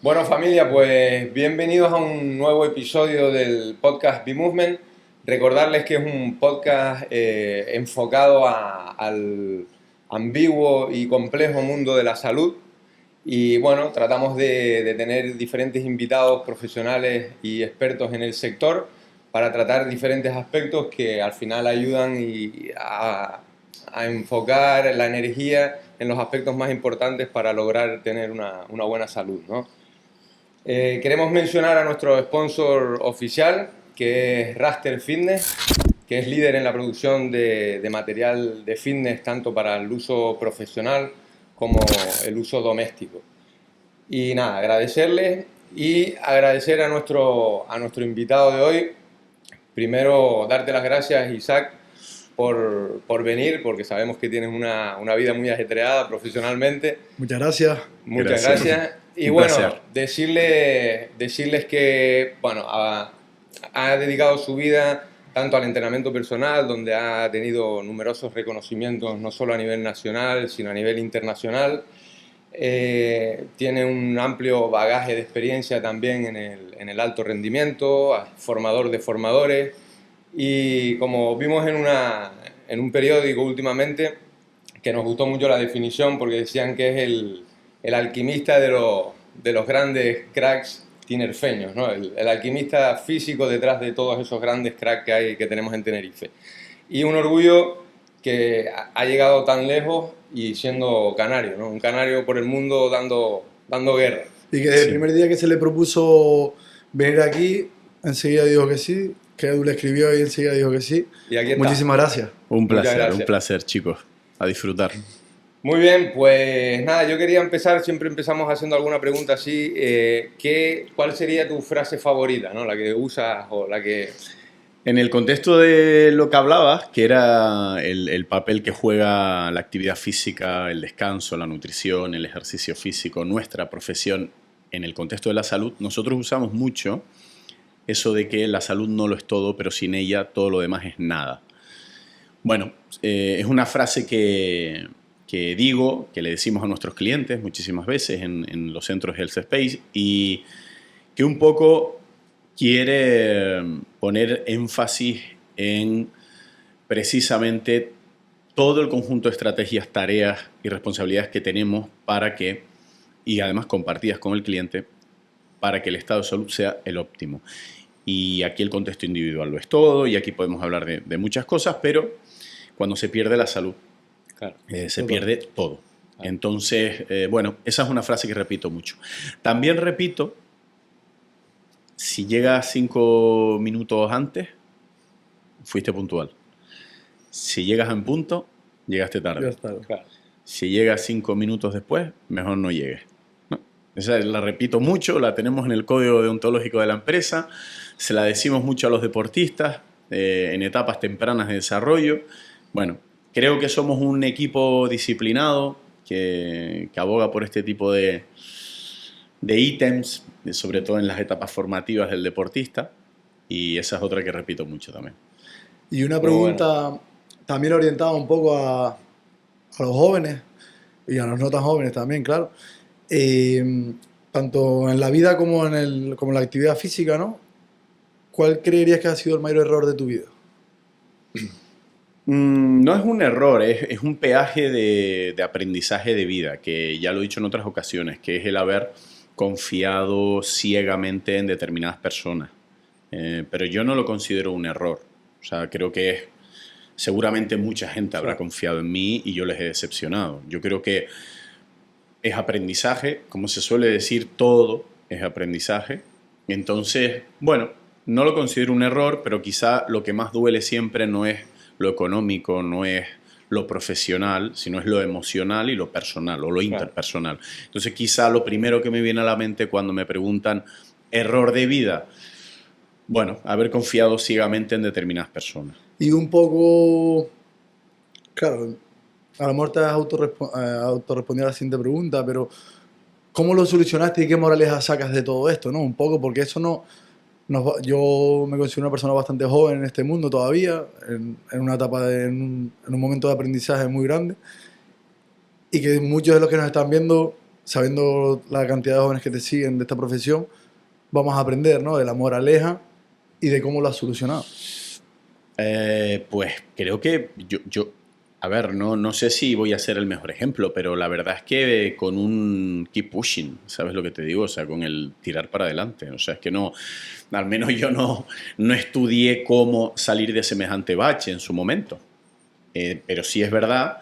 Bueno, familia, pues bienvenidos a un nuevo episodio del podcast B-Movement. Recordarles que es un podcast enfocado al ambiguo y complejo mundo de la salud. Y bueno, tratamos de tener diferentes invitados profesionales y expertos en el sector para tratar diferentes aspectos que al final ayudan a enfocar la energía en los aspectos más importantes para lograr tener una buena salud, ¿no? Queremos mencionar a nuestro sponsor oficial, que es Raster Fitness, que es líder en la producción de material de fitness tanto para el uso profesional como el uso doméstico. Y nada, agradecerles y agradecer a nuestro invitado de hoy. Primero, darte las gracias, Isaac, por venir, porque sabemos que tienes una vida muy ajetreada profesionalmente. Muchas gracias. Muchas gracias. Y Un bueno, placer. decirles que bueno, ha dedicado su vida tanto al entrenamiento personal, donde ha tenido numerosos reconocimientos, no solo a nivel nacional, sino a nivel internacional. Tiene un amplio bagaje de experiencia también en el alto rendimiento, formador de formadores. Y como vimos en un periódico últimamente, que nos gustó mucho la definición porque decían que es el alquimista de los grandes cracks tinerfeños, ¿no? El alquimista físico detrás de todos esos grandes cracks que tenemos en Tenerife. Y un orgullo que ha llegado tan lejos y siendo canario, ¿no? Un canario por el mundo dando guerra. Y que desde el primer día que se le propuso venir aquí, enseguida dijo que sí, que Edu le escribió y enseguida dijo que sí. Y aquí está. Muchísimas gracias. Un gracias. placer, chicos. A disfrutar. Muy bien, pues nada, yo quería empezar, siempre empezamos haciendo alguna pregunta así. ¿Cuál sería tu frase favorita, ¿no? La que usas o la que... En el contexto de lo que hablabas, que era el papel que juega la actividad física, el descanso, la nutrición, el ejercicio físico, nuestra profesión en el contexto de la salud, nosotros usamos mucho eso de que la salud no lo es todo, pero sin ella todo lo demás es nada. Bueno, es una frase que digo, que le decimos a nuestros clientes muchísimas veces en los centros Health Space y que un poco quiere poner énfasis en precisamente todo el conjunto de estrategias, tareas y responsabilidades que tenemos para que, y además compartidas con el cliente, para que el estado de salud sea el óptimo. Y aquí el contexto individual lo es todo y aquí podemos hablar de muchas cosas, pero cuando se pierde la salud, Claro. se pierde todo. Entonces, bueno, esa es una frase que repito mucho. También repito, si llegas 5 minutos antes, fuiste puntual. Si llegas en punto, llegaste tarde. Ya está. Claro. Si llegas 5 minutos después, mejor no llegues. ¿No? Esa la repito mucho, la tenemos en el código deontológico de la empresa, se la decimos mucho a los deportistas en etapas tempranas de desarrollo. Bueno, creo que somos un equipo disciplinado que aboga por este tipo de ítems, sobre todo en las etapas formativas del deportista, y esa es otra que repito mucho también. Y una pregunta también orientada un poco a los jóvenes y a los no tan jóvenes también, claro. Tanto en la vida como en la actividad física, ¿no? ¿Cuál creerías que ha sido el mayor error de tu vida? No es un error, es un peaje de aprendizaje de vida, que ya lo he dicho en otras ocasiones, que es el haber confiado ciegamente en determinadas personas. Pero yo no lo considero un error. O sea, creo que seguramente mucha gente habrá confiado en mí y yo les he decepcionado. Yo creo que es aprendizaje, como se suele decir, todo es aprendizaje. Entonces, bueno, no lo considero un error, pero quizá lo que más duele siempre no es lo económico, no es lo profesional, sino es lo emocional y lo personal o lo interpersonal. Entonces quizá lo primero que me viene a la mente cuando me preguntan error de vida, bueno, haber confiado ciegamente en determinadas personas. Y un poco, claro, a lo mejor te has autorrespondido a la siguiente pregunta, pero ¿cómo lo solucionaste y qué moraleja sacas de todo esto, ¿no? Un poco, porque eso no... yo me considero una persona bastante joven en este mundo todavía, en una etapa, en un momento de aprendizaje muy grande, y que muchos de los que nos están viendo sabiendo la cantidad de jóvenes que te siguen de esta profesión, vamos a aprender, ¿no? De la moraleja y de cómo lo has solucionado. Pues creo que a ver, no sé si voy a ser el mejor ejemplo, pero la verdad es que con un keep pushing, ¿sabes lo que te digo? O sea, con el tirar para adelante. O sea, es que no, al menos yo no estudié cómo salir de semejante bache en su momento. Pero sí es verdad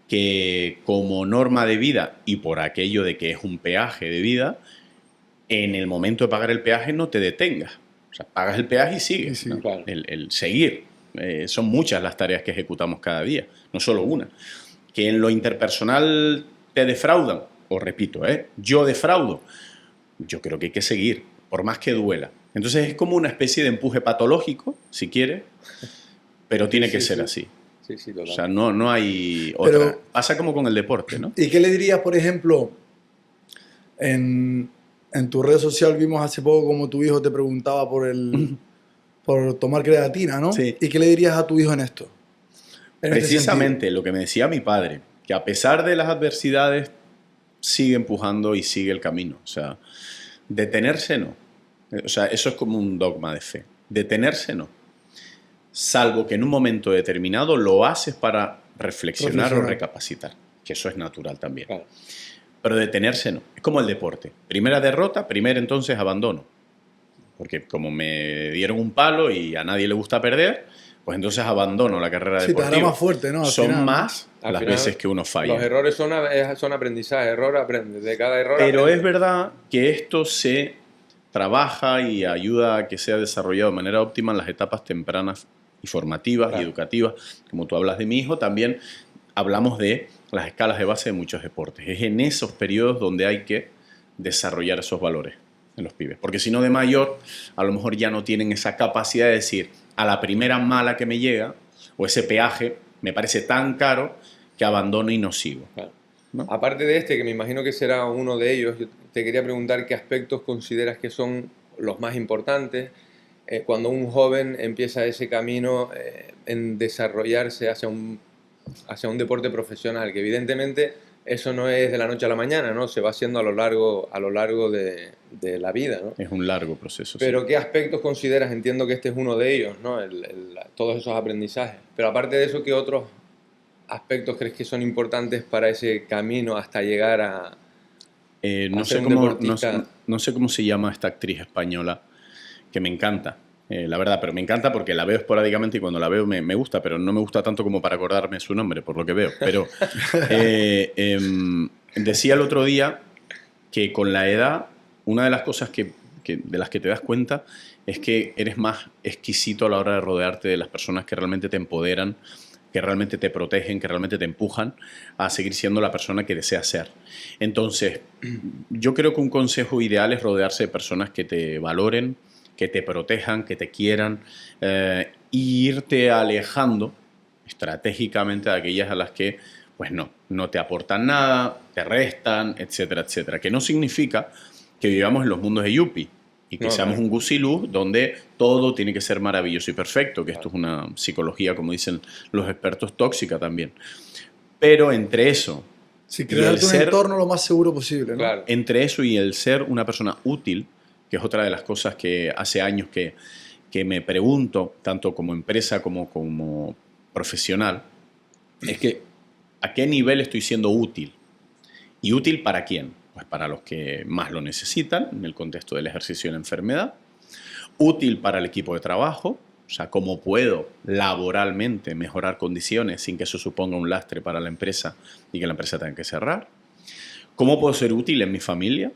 que como norma de vida y por aquello de que es un peaje de vida, en el momento de pagar el peaje no te detengas. O sea, pagas el peaje y sigues. Sí, ¿no? claro. El seguir. Son muchas las tareas que ejecutamos cada día, no solo una. Que en lo interpersonal te defraudan, os repito, yo defraudo. Yo creo que hay que seguir, por más que duela. Entonces es como una especie de empuje patológico, si quieres, pero tiene que ser así. Sí, sí, total. O sea, no hay otra. Pero- Pasa como con el deporte, ¿no? ¿Y qué le dirías, por ejemplo, en tu red social vimos hace poco como tu hijo te preguntaba por tomar creatina, ¿no? Sí. ¿Y qué le dirías a tu hijo en esto? En este Precisamente lo que me decía mi padre, que a pesar de las adversidades, sigue empujando y sigue el camino. O sea, detenerse no. O sea, eso es como un dogma de fe. Detenerse no. Salvo que en un momento determinado lo haces para reflexionar o recapacitar, que eso es natural también. Claro. Pero detenerse no. Es como el deporte. Primera derrota, primero entonces abandono. Porque como me dieron un palo y a nadie le gusta perder, pues entonces abandono la carrera Sí, te deportiva. hará más fuerte, ¿no? Al Son final, ¿no? más Al las final, veces que uno falla. Los errores son aprendizaje. Error aprendes. De cada error Pero aprendes. es verdad que esto se trabaja y ayuda a que sea desarrollado de manera óptima en las etapas tempranas y formativas y educativas. Como tú hablas de mi hijo, también hablamos de las escalas de base de muchos deportes. Es en esos periodos donde hay que desarrollar esos valores en los pibes. Porque si no, de mayor, a lo mejor ya no tienen esa capacidad de decir, a la primera mala que me llega, o ese peaje me parece tan caro que abandono y no sigo. Claro. ¿No? Aparte de este, que me imagino que será uno de ellos, yo te quería preguntar qué aspectos consideras que son los más importantes cuando un joven empieza ese camino en desarrollarse hacia un deporte profesional, que evidentemente eso no es de la noche a la mañana, ¿no? Se va haciendo a lo largo de la vida, ¿no? Es un largo proceso. Pero sí. ¿qué aspectos consideras? Entiendo que este es uno de ellos, ¿no? Todos esos aprendizajes. Pero aparte de eso, ¿qué otros aspectos crees que son importantes para ese camino hasta llegar a No ser sé un cómo, deportista? no sé cómo se llama esta actriz española, que me encanta, la verdad, pero me encanta porque la veo esporádicamente y cuando la veo me gusta, pero no me gusta tanto como para acordarme su nombre, por lo que veo. Pero decía el otro día que con la edad, una de las cosas de las que te das cuenta es que eres más exquisito a la hora de rodearte de las personas que realmente te empoderan, que realmente te protegen, que realmente te empujan a seguir siendo la persona que deseas ser. Entonces, yo creo que un consejo ideal es rodearse de personas que te valoren, que te protejan, que te quieran, e irte alejando estratégicamente de aquellas a las que pues no te aportan nada, te restan, etcétera, etcétera. Que no significa que vivamos en los mundos de Yuppie y que No, seamos claro. un gusilú donde todo tiene que ser maravilloso y perfecto, que esto es una psicología, como dicen los expertos, tóxica también. Pero entre eso, Sí, y crearte el un ser- entorno lo más seguro posible, ¿no? Claro. entre eso y el ser una persona útil, que es otra de las cosas que hace años que me pregunto, tanto como empresa como profesional, es que ¿a qué nivel estoy siendo útil? ¿Y útil para quién? Pues para los que más lo necesitan, en el contexto del ejercicio y la enfermedad. Útil para el equipo de trabajo, o sea, cómo puedo laboralmente mejorar condiciones sin que eso suponga un lastre para la empresa y que la empresa tenga que cerrar. ¿Cómo puedo ser útil en mi familia?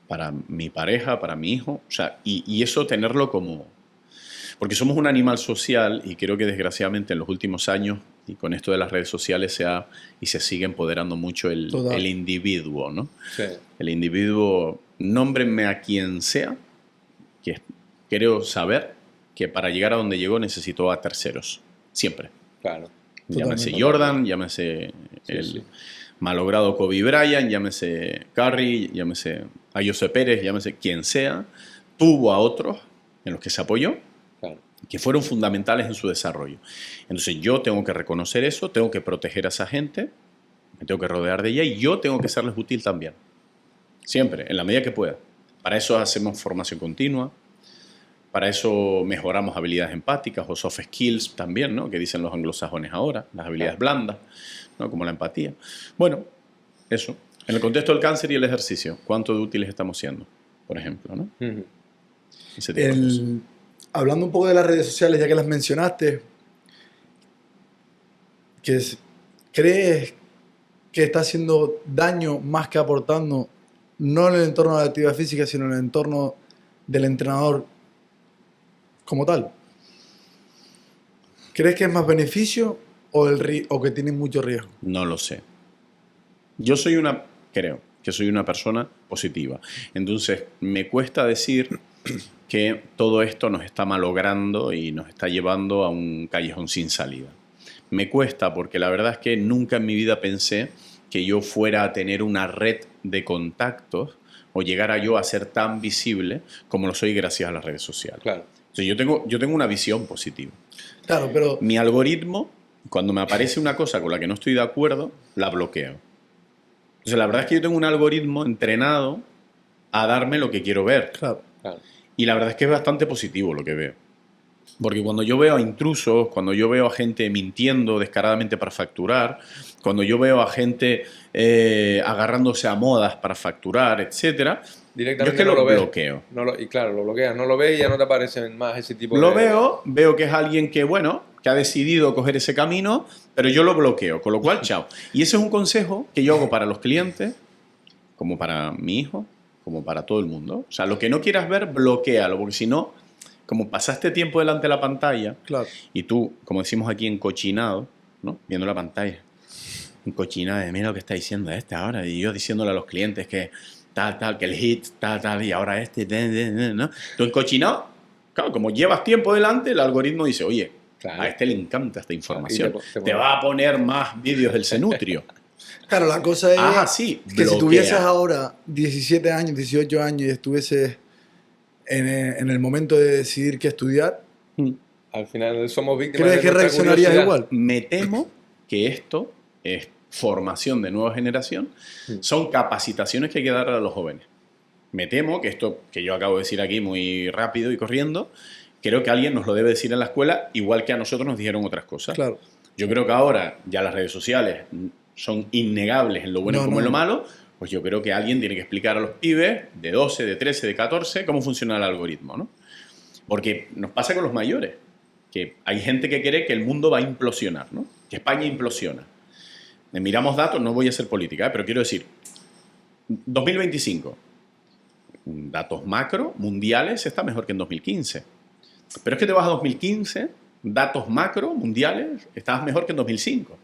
Para mi pareja, para mi hijo. O sea, y eso tenerlo como... Porque somos un animal social y creo que desgraciadamente en los últimos años y con esto de las redes sociales se sigue empoderando mucho Total. el individuo, ¿no? Sí, El individuo, nómbrenme a quien sea, que creo saber que para llegar a donde llegó necesitó a terceros, siempre. claro. Llámese Totalmente. Jordan, llámese Sí, el sí. malogrado Kobe Bryant, llámese Curry, llámese a José Pérez, llámese quien sea, tuvo a otros en los que se apoyó, Claro. que fueron fundamentales en su desarrollo. Entonces yo tengo que reconocer eso, tengo que proteger a esa gente, me tengo que rodear de ella y yo tengo que serles útil también. Siempre, en la medida que pueda. Para eso hacemos formación continua, para eso mejoramos habilidades empáticas o soft skills también, ¿no? Que dicen los anglosajones ahora, las habilidades blandas, ¿no? Como la empatía. Bueno, eso. En el contexto del cáncer y el ejercicio, ¿cuánto de útiles estamos siendo? Por ejemplo, ¿no? Ese tipo de cosas. Hablando un poco de las redes sociales, ya que las mencionaste, ¿crees que está haciendo daño más que aportando, no en el entorno de la actividad física, sino en el entorno del entrenador como tal? ¿Crees que es más beneficio o que tiene mucho riesgo? No lo sé. Creo que soy una persona positiva. Entonces, me cuesta decir que todo esto nos está malogrando y nos está llevando a un callejón sin salida. Me cuesta porque la verdad es que nunca en mi vida pensé que yo fuera a tener una red de contactos o llegara yo a ser tan visible como lo soy gracias a las redes sociales. Claro. Entonces, yo tengo una visión positiva. Claro, pero... Mi algoritmo, cuando me aparece una cosa con la que no estoy de acuerdo, la bloqueo. Entonces, la verdad es que yo tengo un algoritmo entrenado a darme lo que quiero ver. Claro. Y la verdad es que es bastante positivo lo que veo. Porque cuando yo veo a intrusos, cuando yo veo a gente mintiendo descaradamente para facturar, cuando yo veo a gente agarrándose a modas para facturar, etcétera, Directamente yo es que no lo ves. bloqueo. Y claro, lo bloqueas, no lo ves y ya no te aparecen más ese tipo Lo de... veo que es alguien que, bueno, que ha decidido coger ese camino, pero yo lo bloqueo, con lo cual, chao. Y ese es un consejo que yo hago para los clientes, como para mi hijo, como para todo el mundo. O sea, lo que no quieras ver, bloquéalo, porque si no, como pasaste tiempo delante de la pantalla, Claro. y tú, como decimos aquí, encochinado, ¿no? Viendo la pantalla, encochinado, de mira lo que está diciendo este ahora, y yo diciéndole a los clientes que tal, que el hit, tal, y ahora este, ¿no? Tú encochinado, claro, como llevas tiempo delante, el algoritmo dice, oye, Claro. a este le encanta esta información, Y te te va a poner más vídeos del Cenutrio. Claro, la cosa es Sí, que si bloquea. tuvieses ahora 17 años, 18 años y estuvieses en el momento de decidir qué estudiar, Al final somos víctimas ¿crees de que nuestra reaccionarías curiosidad. igual? Me temo que esto es formación de nueva generación, son capacitaciones que hay que dar a los jóvenes. Me temo que esto que yo acabo de decir aquí muy rápido y corriendo, creo que alguien nos lo debe decir en la escuela, igual que a nosotros nos dijeron otras cosas. Claro. Yo creo que ahora ya las redes sociales son innegables en lo bueno como en lo malo, pues yo creo que alguien tiene que explicar a los pibes de 12, de 13, de 14 cómo funciona el algoritmo, ¿no? Porque nos pasa con los mayores, que hay gente que cree que el mundo va a implosionar, ¿no? Que España implosiona. Miramos datos, no voy a hacer política, pero quiero decir, 2025, datos macro mundiales está mejor que en 2015. Pero es que te vas a 2015, datos macro mundiales, estabas mejor que en 2005.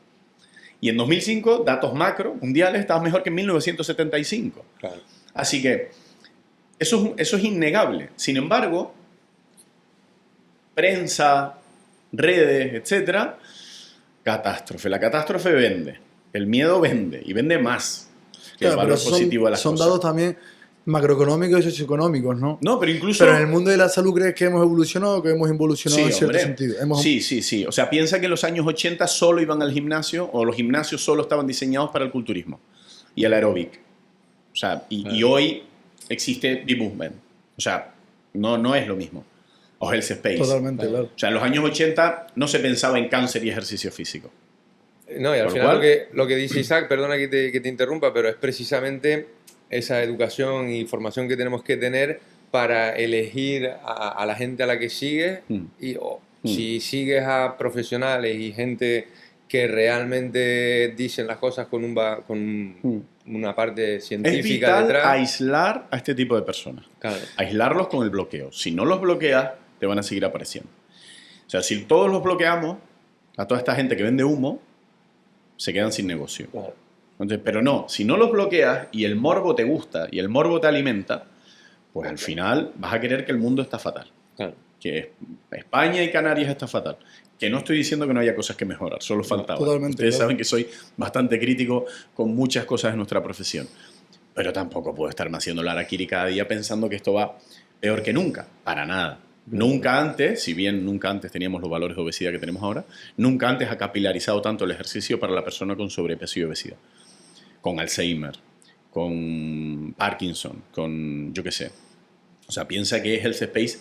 Y en 2005, datos macro mundiales, estabas mejor que en 1975. Claro. Así que eso es innegable. Sin embargo, prensa, redes, etcétera, catástrofe. La catástrofe vende. El miedo vende y vende más que el Claro, valor pero positivo de las son cosas. datos también macroeconómicos y socioeconómicos, ¿no? No, pero incluso... Pero en el mundo de la salud, ¿crees que hemos evolucionado o que hemos involucionado en cierto hombre. sentido? Sí. O sea, piensa que en los años 80 solo iban al gimnasio o los gimnasios solo estaban diseñados para el culturismo y el aeróbic. O sea, y hoy existe B-Movement. O sea, no es lo mismo. O Health Space. Totalmente, claro. O sea, en los años 80 no se pensaba en cáncer y ejercicio físico. No, y al Por lo final cual- lo que dice Isaac, perdona que te interrumpa, pero es precisamente esa educación y formación que tenemos que tener para elegir a la gente a la que sigues si sigues a profesionales y gente que realmente dicen las cosas con una parte Es científica vital detrás. aislar a este tipo de personas. Claro. Aislarlos con el bloqueo. Si no los bloqueas, te van a seguir apareciendo. O sea, si todos los bloqueamos, a toda esta gente que vende humo, se quedan sin negocio. Claro. Entonces, pero no, si no los bloqueas y el morbo te gusta y el morbo te alimenta, pues al final vas a querer que el mundo está fatal. Claro. Que España y Canarias está fatal. Que no estoy diciendo que no haya cosas que mejorar, solo faltaba. Totalmente, Ustedes claro. saben que soy bastante crítico con muchas cosas de nuestra profesión. Pero tampoco puedo estarme haciendo la harakiri cada día pensando que esto va peor que nunca. Para nada. Nunca antes, si bien nunca antes teníamos los valores de obesidad que tenemos ahora, nunca antes ha capilarizado tanto el ejercicio para la persona con sobrepeso y obesidad. Con Alzheimer, con Parkinson, con yo qué sé. O sea, piensa que Health Space,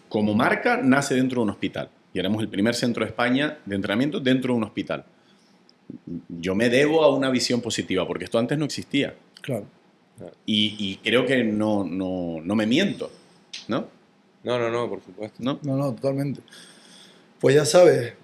como marca, nace dentro de un hospital. Y éramos el primer centro de España de entrenamiento dentro de un hospital. Yo me debo a una visión positiva, porque esto antes no existía. Claro. Y creo que no me miento, ¿no? No, por supuesto. ¿No? No, totalmente. Pues ya sabes,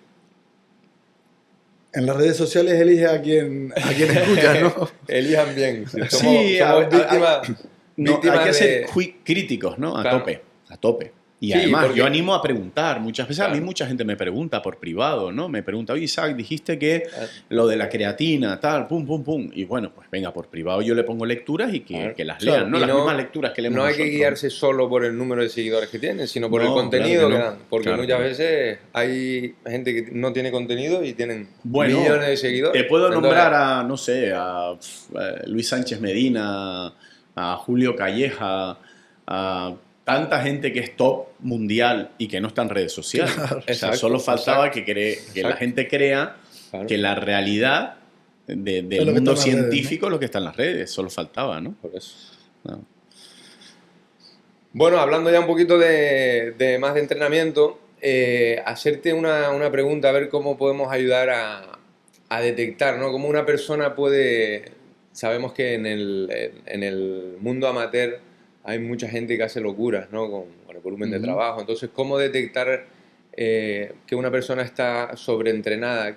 en las redes sociales elige a quien escuchas, ¿no? Elijan bien. Si somos, Sí, somos víctimas, No, víctimas hay que ser de... críticos, ¿no? A Claro. tope, a tope. Y Sí, además, porque- yo animo a preguntar. Muchas veces a mí Claro. mucha gente me pregunta por privado, ¿no? Me pregunta, oye, Isaac, dijiste que Claro. lo de la creatina, tal, pum, pum, pum. Y bueno, pues venga, por privado yo le pongo lecturas y Claro. que las Claro. lean, ¿no? Y Las no- mismas lecturas que leemos No hay que nosotros. guiarse solo por el número de seguidores que tienen, sino por el No, contenido claro que que no. dan. Porque Claro muchas que no. veces hay gente que no tiene contenido y tienen Bueno, millones de seguidores. te puedo Entonces, nombrar a, no sé, a Luis Sánchez Medina, a Julio Calleja, a tanta gente que es top mundial y que no está en redes sociales. Claro. O sea, Exacto, solo faltaba exacto, que la exacto. gente crea Claro. que la realidad del Es lo que mundo está en las redes, científico es lo que está en las redes. Solo faltaba, ¿no? Por eso. No. Bueno, hablando ya un poquito de más de entrenamiento, hacerte una pregunta, a ver cómo podemos ayudar a detectar, ¿no? Cómo una persona puede... Sabemos que en el mundo amateur hay mucha gente que hace locuras, ¿no? Con el volumen de Ujú. trabajo. Entonces, ¿cómo detectar que una persona está sobreentrenada?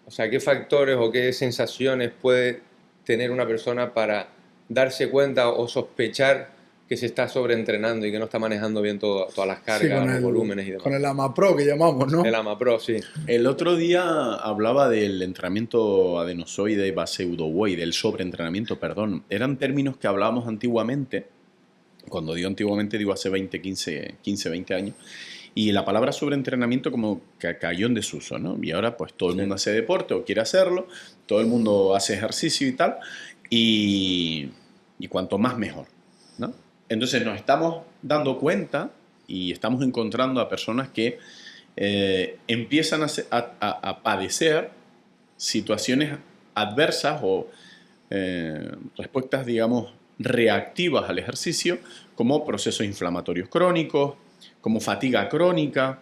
O sea, ¿qué factores o qué sensaciones puede tener una persona para darse cuenta o sospechar que se está sobreentrenando y que no está manejando bien todas las Sí, cargas, los volúmenes y demás? con el AMAPRO que llamamos, ¿no? El AMAPRO, sí. El otro día hablaba del entrenamiento adenozoide baseudovoide, del sobreentrenamiento, perdón. Eran términos que hablábamos antiguamente. Cuando digo antiguamente, digo hace 15, 20 años. Y la palabra sobreentrenamiento como que cayó en desuso, ¿no? Y ahora pues todo el Sí. mundo hace deporte o quiere hacerlo, todo el mundo hace ejercicio y tal, y cuanto más mejor, ¿no? Entonces nos estamos dando cuenta y estamos encontrando a personas que empiezan a padecer situaciones adversas o respuestas, digamos, reactivas al ejercicio, como procesos inflamatorios crónicos, como fatiga crónica,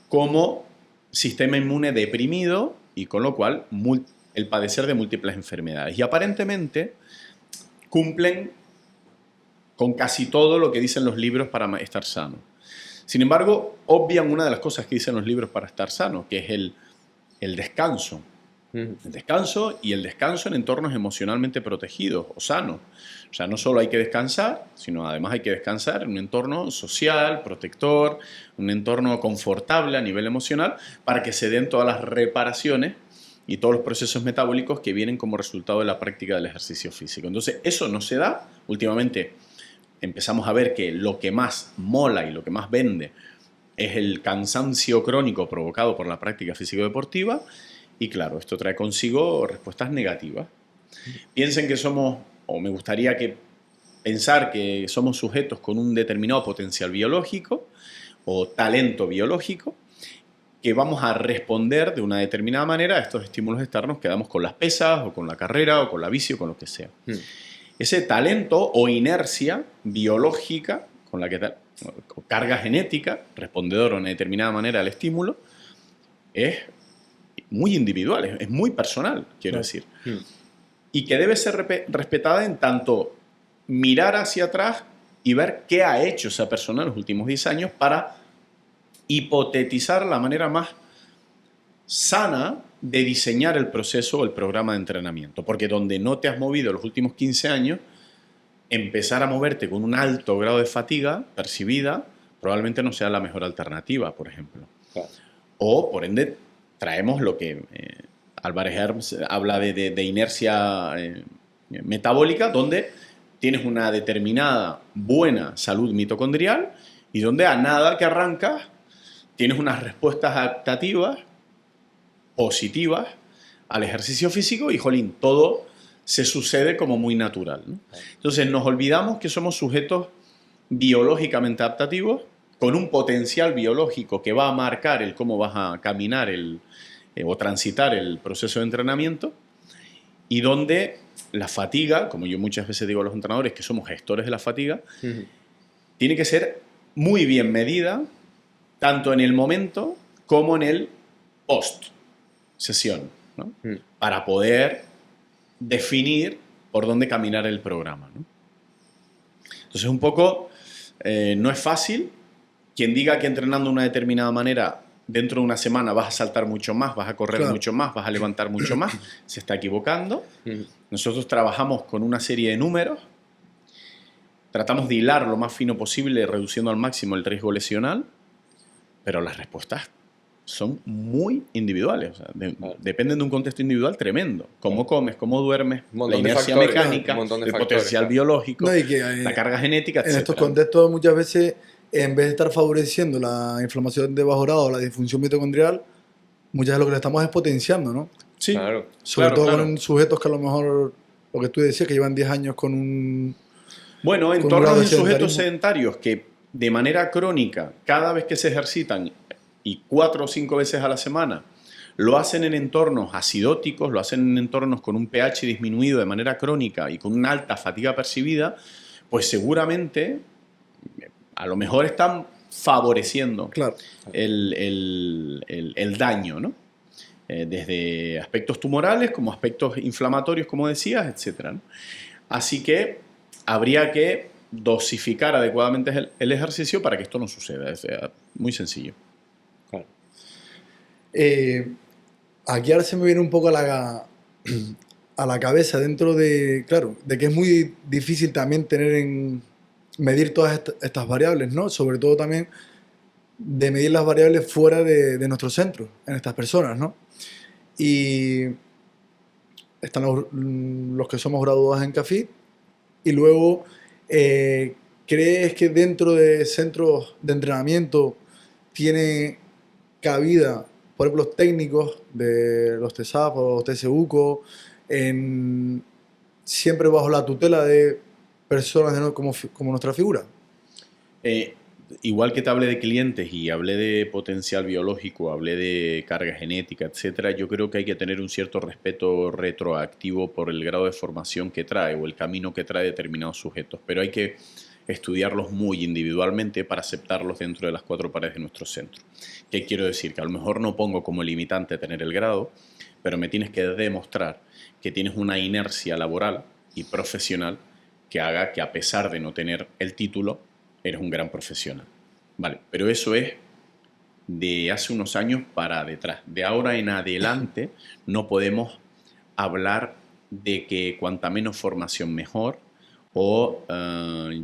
como sistema inmune deprimido y con lo cual el padecer de múltiples enfermedades. Y aparentemente cumplen con casi todo lo que dicen los libros para estar sano. Sin embargo, obvian una de las cosas que dicen los libros para estar sano, que es el descanso. El descanso y el descanso en entornos emocionalmente protegidos o sanos. O sea, no solo hay que descansar, sino además hay que descansar en un entorno social, protector, un entorno confortable a nivel emocional para que se den todas las reparaciones y todos los procesos metabólicos que vienen como resultado de la práctica del ejercicio físico. Entonces, eso no se da. Últimamente empezamos a ver que lo que más mola y lo que más vende es el cansancio crónico provocado por la práctica físico-deportiva. Y claro, esto trae consigo respuestas negativas. Piensen que somos, o me gustaría pensar que somos sujetos con un determinado potencial biológico o talento biológico, que vamos a responder de una determinada manera a estos estímulos externos que damos con las pesas, o con la carrera, o con la bici, o con lo que sea. Ese talento o inercia biológica, con la que o carga genética, respondedor de una determinada manera al estímulo, es muy individual, es muy personal, quiero decir. Y que debe ser respetada en tanto mirar hacia atrás y ver qué ha hecho esa persona en los últimos 10 años para hipotetizar la manera más sana de diseñar el proceso o el programa de entrenamiento. Porque donde no te has movido los últimos 15 años, empezar a moverte con un alto grado de fatiga percibida probablemente no sea la mejor alternativa, por ejemplo. Claro. O, por ende, traemos lo que Álvarez Herms habla de inercia metabólica, donde tienes una determinada buena salud mitocondrial y donde a nada que arrancas tienes unas respuestas adaptativas positivas al ejercicio físico y, jolín, todo se sucede como muy natural, ¿no? Entonces nos olvidamos que somos sujetos biológicamente adaptativos con un potencial biológico que va a marcar el cómo vas a caminar o transitar el proceso de entrenamiento y donde la fatiga, como yo muchas veces digo a los entrenadores, que somos gestores de la fatiga, tiene que ser muy bien medida, tanto en el momento como en el post-sesión, ¿no? Para poder definir por dónde caminar el programa, ¿no? Entonces, un poco, no es fácil. Quien diga que entrenando de una determinada manera, dentro de una semana vas a saltar mucho más, vas a correr mucho más, vas a levantar mucho más, se está equivocando. Nosotros trabajamos con una serie de números, tratamos de hilar lo más fino posible, reduciendo al máximo el riesgo lesional, pero las respuestas son muy individuales. O sea, dependen de un contexto individual tremendo. Cómo comes, cómo duermes, la inercia mecánica, el potencial biológico, No, y que, la carga genética, etc. En estos contextos muchas veces, en vez de estar favoreciendo la inflamación de bajo grado o la disfunción mitocondrial, muchas veces lo que le estamos es potenciando, ¿no? Sí, claro. Sobre todo con sujetos que a lo mejor, lo que tú decías, que llevan 10 años con un... Bueno, con un entornos grado de sujetos sedentarismo. sedentarios que de manera crónica, cada vez que se ejercitan y 4 o 5 veces a la semana, lo hacen en entornos acidóticos, lo hacen en entornos con un pH disminuido de manera crónica y con una alta fatiga percibida, pues seguramente a lo mejor están favoreciendo Claro. el daño, ¿no? Desde aspectos tumorales como aspectos inflamatorios, como decías, etc., ¿no? Así que habría que dosificar adecuadamente el ejercicio para que esto no suceda. Es muy sencillo. Claro. Aquí ahora se me viene un poco a la cabeza dentro de, claro, de que es muy difícil también medir todas estas variables, ¿no? Sobre todo también de medir las variables fuera de nuestro centro, en estas personas, ¿no? Y están los que somos graduados en CAFIT y luego, ¿crees que dentro de centros de entrenamiento tiene cabida, por ejemplo, los técnicos de los TESAP o los TSUCO, siempre bajo la tutela de personas como nuestra figura? Igual que te hablé de clientes y hablé de potencial biológico, hablé de carga genética, etcétera, yo creo que hay que tener un cierto respeto retroactivo por el grado de formación que trae o el camino que trae determinados sujetos, pero hay que estudiarlos muy individualmente para aceptarlos dentro de las 4 paredes de nuestro centro. ¿Qué quiero decir? Que a lo mejor no pongo como limitante tener el grado, pero me tienes que demostrar que tienes una inercia laboral y profesional que haga que, a pesar de no tener el título, eres un gran profesional. Vale, pero eso es de hace unos años para detrás. De ahora en adelante no podemos hablar de que cuanta menos formación mejor, o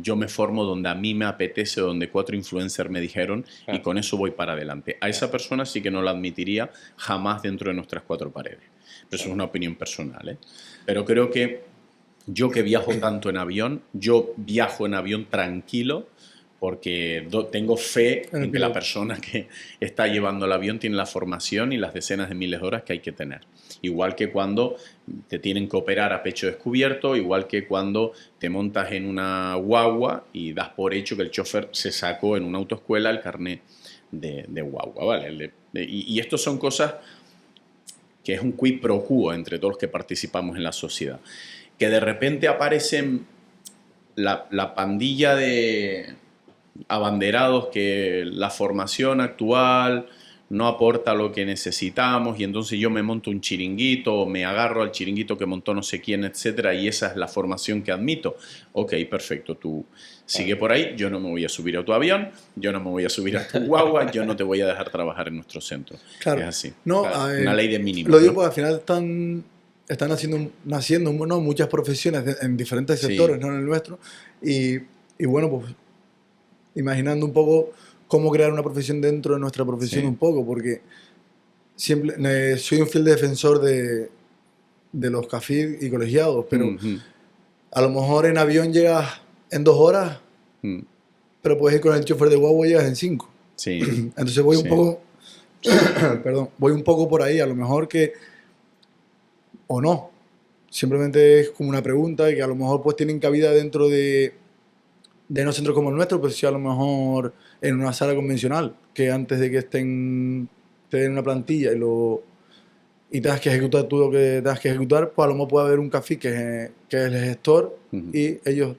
yo me formo donde a mí me apetece, donde 4 influencers me dijeron y con eso voy para adelante. A esa persona sí que no la admitiría jamás dentro de nuestras 4 paredes. Pero eso es una opinión personal, ¿eh? Pero creo que yo, que viajo tanto en avión, yo viajo en avión tranquilo porque tengo fe en que la persona que está llevando el avión tiene la formación y las decenas de miles de horas que hay que tener. Igual que cuando te tienen que operar a pecho descubierto, igual que cuando te montas en una guagua y das por hecho que el chofer se sacó en una autoescuela el carnet de guagua, ¿vale? Y esto son cosas que es un quid pro quo entre todos los que participamos en la sociedad. Que de repente aparecen la pandilla de abanderados que la formación actual no aporta lo que necesitamos y entonces yo me monto un chiringuito o me agarro al chiringuito que montó no sé quién, etcétera, y esa es la formación que admito. Ok, perfecto, tú sigue por ahí, yo no me voy a subir a tu avión, yo no me voy a subir a tu guagua, yo no te voy a dejar trabajar en nuestro centro. Claro. Es así. No, Claro. Una ley de mínimos. Lo digo, ¿no? porque al final están naciendo, ¿no?, muchas profesiones en diferentes sectores, ¿no?, en el nuestro, y bueno, pues imaginando un poco cómo crear una profesión dentro de nuestra profesión, un poco, porque siempre soy un fiel defensor de los CAFID y colegiados, pero a lo mejor en avión llegas en 2 horas, pero puedes ir con el chofer de guagua y llegas en 5. Sí. Entonces voy un poco, perdón, voy un poco por ahí, a lo mejor que, o no, simplemente es como una pregunta y que a lo mejor pues tienen cabida dentro de no centros como el nuestro, pero sí a lo mejor en una sala convencional, que antes de que te den una plantilla y tengas que ejecutar tú lo que tengas que ejecutar, pues a lo mejor puede haber un café que es el gestor y ellos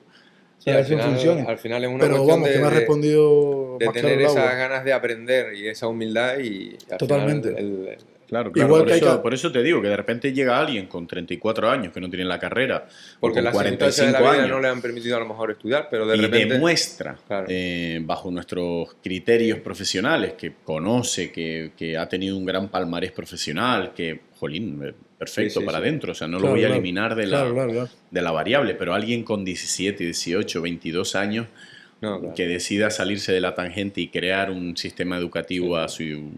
Sí, la versión funcione. al final es una Pero cuestión vamos, que me ha respondido de más claro tener el agua. esas ganas de aprender y esa humildad y al Totalmente. final Claro, Igual por, que hay eso, que- por eso te digo que de repente llega alguien con 34 años que no tiene la carrera, o porque con las circunstancias de la 45 vida años, no le han permitido a lo mejor estudiar, pero de y repente... demuestra, Claro. bajo nuestros criterios profesionales, que conoce, que ha tenido un gran palmarés profesional, que, jolín, perfecto Sí, para sí. adentro, o sea, no lo Claro, voy a claro. eliminar de Claro. la variable, pero alguien con 17, 18, 22 años No, claro. que decida salirse de la tangente y crear un sistema educativo Sí, a su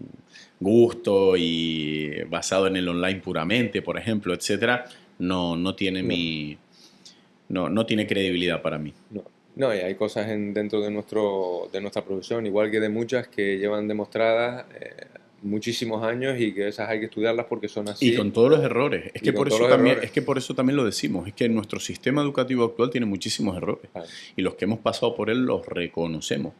gusto y basado en el online puramente, por ejemplo, etcétera, no tiene no tiene credibilidad para mí. No, y hay cosas dentro de nuestra profesión, igual que de muchas, que llevan demostradas muchísimos años y que esas hay que estudiarlas porque son así. Y con todos los errores. Es Y que, con por todos eso los también, errores. es que por eso también lo decimos. Es que nuestro sistema educativo actual tiene muchísimos errores. Claro. Y los que hemos pasado por él los reconocemos.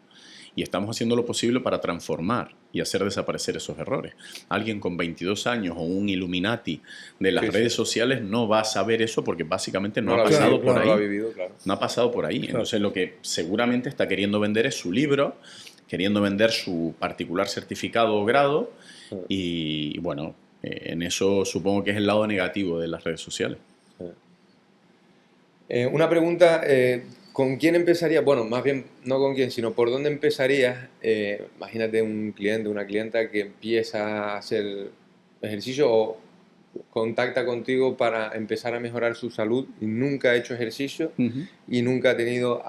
Y estamos haciendo lo posible para transformar y hacer desaparecer esos errores. Alguien con 22 años o un Illuminati de las Sí, redes sociales no va a saber eso porque básicamente no ha lo ha pasado vivido, por no ahí. lo ha vivido, claro. No ha pasado por ahí. Entonces lo que seguramente está queriendo vender es su libro, queriendo vender su particular certificado o grado y bueno, en eso supongo que es el lado negativo de las redes sociales. Una pregunta, ¿con quién empezarías? Bueno, más bien no con quién, sino por dónde empezarías. Imagínate un cliente, una clienta que empieza a hacer ejercicio o contacta contigo para empezar a mejorar su salud y nunca ha hecho ejercicio y nunca ha tenido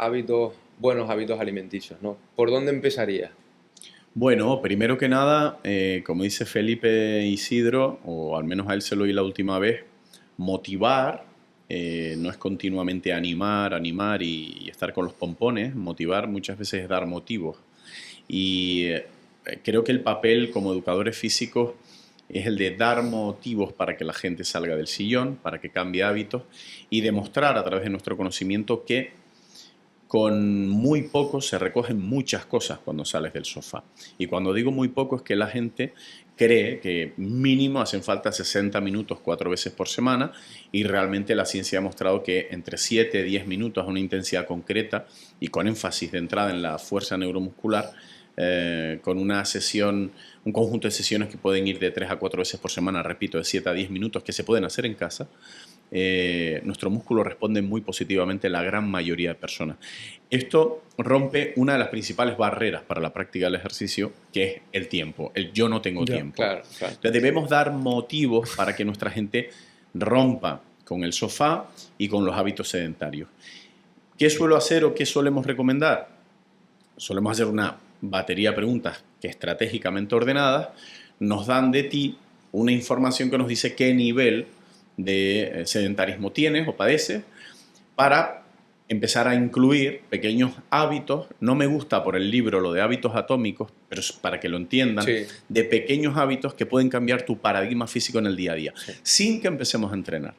buenos hábitos alimenticios, ¿no? ¿Por dónde empezarías? Bueno, primero que nada, como dice Felipe Isidro, o al menos a él se lo oí la última vez, motivar no es continuamente animar y estar con los pompones. Motivar muchas veces es dar motivos. Y creo que el papel como educadores físicos es el de dar motivos para que la gente salga del sillón, para que cambie hábitos y demostrar a través de nuestro conocimiento que con muy poco se recogen muchas cosas cuando sales del sofá. Y cuando digo muy poco es que la gente cree que mínimo hacen falta 60 minutos 4 veces por semana y realmente la ciencia ha mostrado que entre 7 y 10 minutos a una intensidad concreta y con énfasis de entrada en la fuerza neuromuscular, con una sesión, un conjunto de sesiones que pueden ir de 3 a 4 veces por semana, repito, de 7 a 10 minutos que se pueden hacer en casa, nuestro músculo responde muy positivamente la gran mayoría de personas. Esto rompe una de las principales barreras para la práctica del ejercicio, que es el tiempo, el yo no tengo tiempo. Claro. Entonces debemos dar motivos para que nuestra gente rompa con el sofá y con los hábitos sedentarios. ¿Qué suelo hacer o qué solemos recomendar? Solemos hacer una batería de preguntas que estratégicamente ordenadas nos dan de ti una información que nos dice qué nivel de sedentarismo tienes o padeces para empezar a incluir pequeños hábitos. No me gusta por el libro lo de hábitos atómicos, pero es para que lo entiendan, Sí. de pequeños hábitos que pueden cambiar tu paradigma físico en el día a día, Sí. sin que empecemos a entrenar.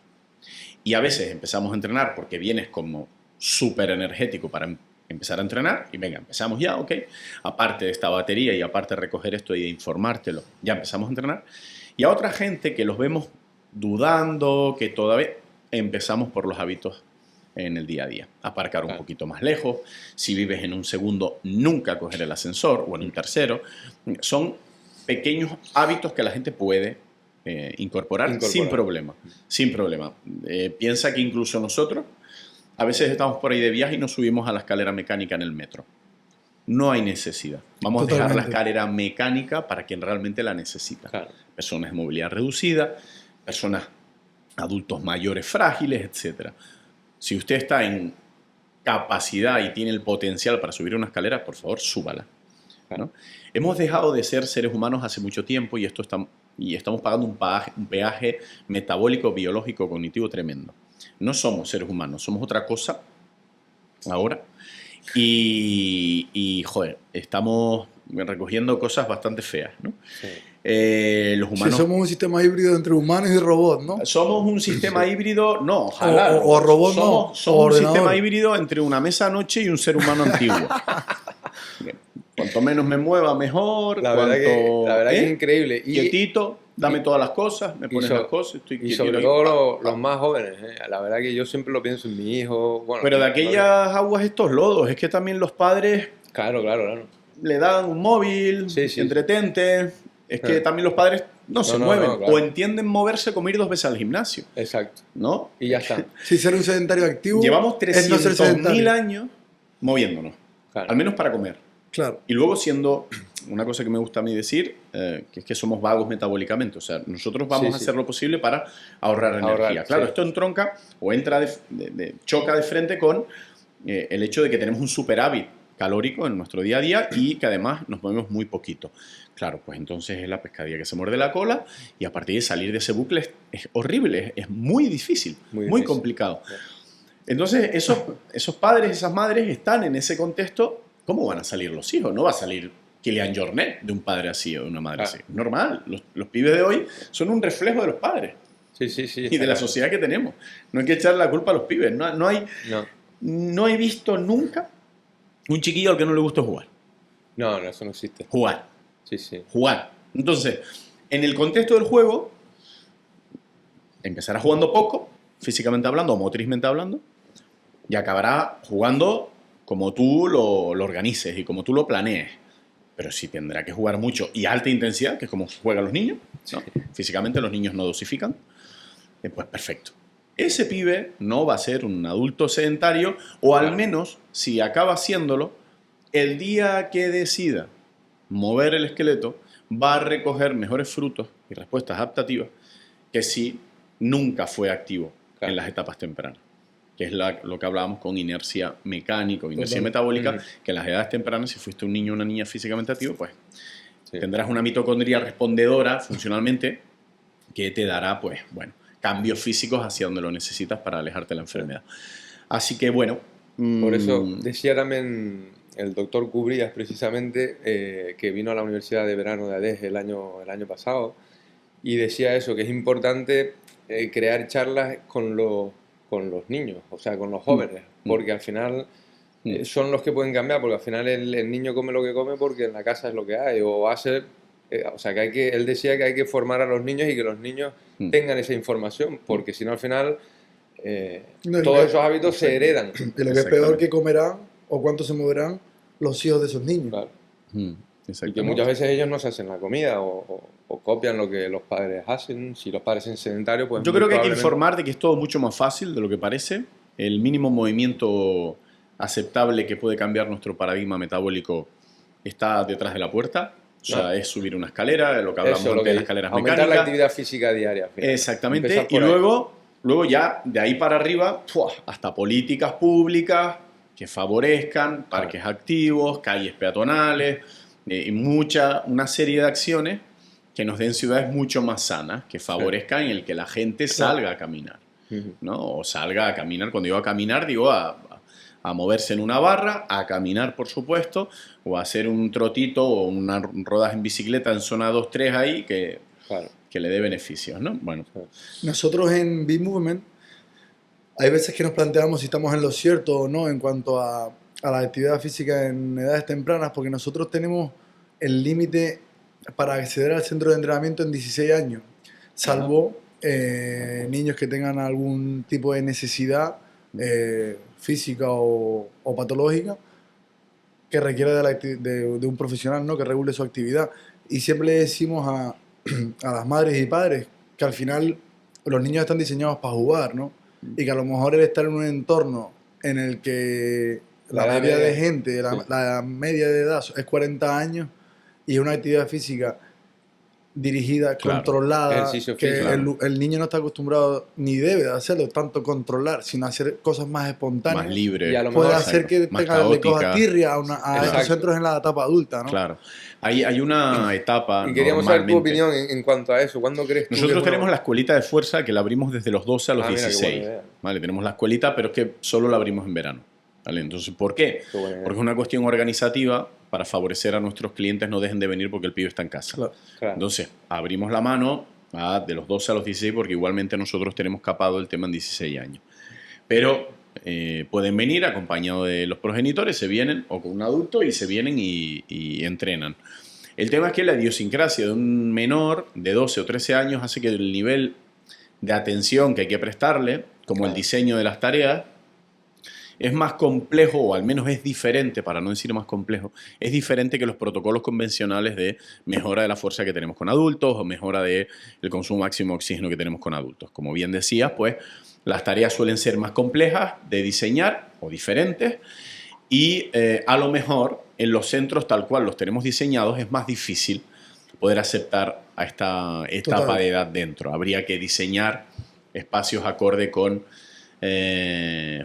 Y a veces empezamos a entrenar porque vienes como súper energético para empezar a entrenar y venga, empezamos ya, ok. Aparte de esta batería y aparte de recoger esto y de informártelo, ya empezamos a entrenar. Y a otra gente que los vemos dudando, que todavía empezamos por los hábitos en el día a día. Aparcar un poquito más lejos. Si vives en un segundo, nunca coger el ascensor o en un tercero. Son pequeños hábitos que la gente puede incorporar sin problema. Sin problema. Piensa que incluso nosotros a veces estamos por ahí de viaje y nos subimos a la escalera mecánica en el metro. No hay necesidad. Vamos a dejar la escalera mecánica para quien realmente la necesita. Claro. Personas de movilidad reducida, personas, adultos mayores frágiles, etc. Si usted está en capacidad y tiene el potencial para subir una escalera, por favor, súbala, ¿no? Hemos dejado de ser seres humanos hace mucho tiempo y estamos pagando un peaje metabólico, biológico, cognitivo tremendo. No somos seres humanos, somos otra cosa ahora. Y joder, estamos recogiendo cosas bastante feas, ¿no? Sí. Los humanos... Sí, somos un sistema híbrido entre humanos y robots, ¿no? Somos un sistema híbrido, no, ojalá. O robot somos no, un ordenador. sistema híbrido entre una mesa noche y un ser humano antiguo. Cuanto menos me mueva, mejor. La verdad que es increíble. Quietito, dame todas las cosas, me pones las cosas, estoy Y quietito sobre ahí. todo los más jóvenes, ¿eh? La verdad que yo siempre lo pienso en mi hijo. Bueno, Pero de aquellas aguas estos lodos, es que también los padres Claro. le dan un móvil, Sí. entretente. Es que también los padres no se mueven claro. o entienden moverse como ir 2 veces al gimnasio, Exacto. ¿no? Y ya está. Si ser un sedentario activo Llevamos es no ser 300.000 sedentario. años moviéndonos, Claro. al menos para comer. Claro. Y luego siendo, una cosa que me gusta a mí decir, que es que somos vagos metabólicamente. O sea, nosotros vamos a hacer lo posible para ahorrar energía. Claro, esto entronca o entra choca de frente con el hecho de que tenemos un superávit calórico en nuestro día a día y que además nos movemos muy poquito. Claro, pues entonces es la pescadilla que se muerde la cola y a partir de salir de ese bucle es horrible, es muy difícil, muy complicado. Entonces esos padres, esas madres están en ese contexto. ¿Cómo van a salir los hijos? No va a salir Kylian Jornet de un padre así o de una madre así. Normal, los pibes de hoy son un reflejo de los padres. Sí. Y de la sociedad que tenemos. No hay que echar la culpa a los pibes. No he visto nunca un chiquillo al que no le guste jugar. No, eso no existe. Jugar. Sí. Jugar. Entonces, en el contexto del juego, empezará jugando poco, físicamente hablando o motrizmente hablando, y acabará jugando como tú lo organices y como tú lo planees. Pero sí tendrá que jugar mucho y a alta intensidad, que es como juegan los niños, ¿no? Sí. Físicamente los niños no dosifican. Pues perfecto. Ese pibe no va a ser un adulto sedentario, o al menos, si acaba haciéndolo, el día que decida mover el esqueleto, va a recoger mejores frutos y respuestas adaptativas que si nunca fue activo en las etapas tempranas, que es lo que hablábamos con inercia mecánica o inercia metabólica, que en las edades tempranas, si fuiste un niño o una niña físicamente activo, pues tendrás una mitocondria respondedora funcionalmente que te dará, pues, bueno, cambios físicos hacia donde lo necesitas para alejarte de la enfermedad. Así que, bueno... Por eso decía también el doctor Cubrías, precisamente, que vino a la Universidad de Verano de ADES el año pasado, y decía eso, que es importante crear charlas con los niños, o sea, con los jóvenes, porque al final son los que pueden cambiar, porque al final el niño come lo que come porque en la casa es lo que hay, o va a ser... o sea, que él decía que hay que formar a los niños y que los niños tengan esa información, porque si no al final todos esos hábitos se heredan. Y lo que es peor, que comerán o cuánto se moverán los hijos de esos niños. Claro. Y que muchas veces ellos no se hacen la comida o copian lo que los padres hacen. Si los padres son sedentarios, pues... Yo creo que hay que informar de que es todo mucho más fácil de lo que parece. El mínimo movimiento aceptable que puede cambiar nuestro paradigma metabólico está detrás de la puerta. O sea, es subir una escalera, lo que hablamos antes de las escaleras aumentar mecánicas. La actividad física diaria. Exactamente. Y luego ya, de ahí para arriba, hasta políticas públicas que favorezcan parques activos, calles peatonales, y una serie de acciones que nos den ciudades mucho más sanas, que favorezcan el que la gente salga a caminar, ¿no? O salga a caminar. Cuando digo a caminar, digo a moverse en una barra, a caminar, por supuesto, o a hacer un trotito o unas rodas en bicicleta en zona 2-3 ahí que le dé beneficios, ¿no? Bueno. Nosotros en B-Movement hay veces que nos planteamos si estamos en lo cierto o no en cuanto a la actividad física en edades tempranas, porque nosotros tenemos el límite para acceder al centro de entrenamiento en 16 años, salvo niños que tengan algún tipo de necesidad física o patológica que requiera de un profesional, ¿no?, que regule su actividad. Y siempre le decimos a las madres y padres que al final los niños están diseñados para jugar, ¿no? Y que a lo mejor el estar en un entorno en el que la mayoría de gente, la media de edad es 40 años y es una actividad física dirigida, controlada, que el niño no está acostumbrado ni debe de hacerlo, tanto controlar, sino hacer cosas más espontáneas. Más libre. Y a lo mejor puede hacer que le coja tirria a esos centros en la etapa adulta, ¿no? Claro. Hay una etapa. Y queríamos saber tu opinión en cuanto a eso. ¿Cuándo crees tú? Nosotros tenemos la escuelita de fuerza que la abrimos desde los 12 a los 16. Vale, tenemos la escuelita, pero es que solo la abrimos en verano. ¿Vale? Entonces, ¿por qué? Porque es una cuestión organizativa para favorecer a nuestros clientes no dejen de venir porque el pibe está en casa. Claro. Entonces, abrimos la mano de los 12 a los 16 porque igualmente nosotros tenemos capado el tema en 16 años. Pero pueden venir acompañados de los progenitores, se vienen, o con un adulto, y se vienen y entrenan. El tema es que la idiosincrasia de un menor de 12 o 13 años hace que el nivel de atención que hay que prestarle, como el diseño de las tareas, es más complejo, o al menos es diferente, para no decir más complejo, es diferente que los protocolos convencionales de mejora de la fuerza que tenemos con adultos o mejora del consumo máximo de oxígeno que tenemos con adultos. Como bien decías, pues las tareas suelen ser más complejas de diseñar o diferentes y a lo mejor en los centros tal cual los tenemos diseñados es más difícil poder aceptar a esta etapa de edad dentro. Habría que diseñar espacios acorde con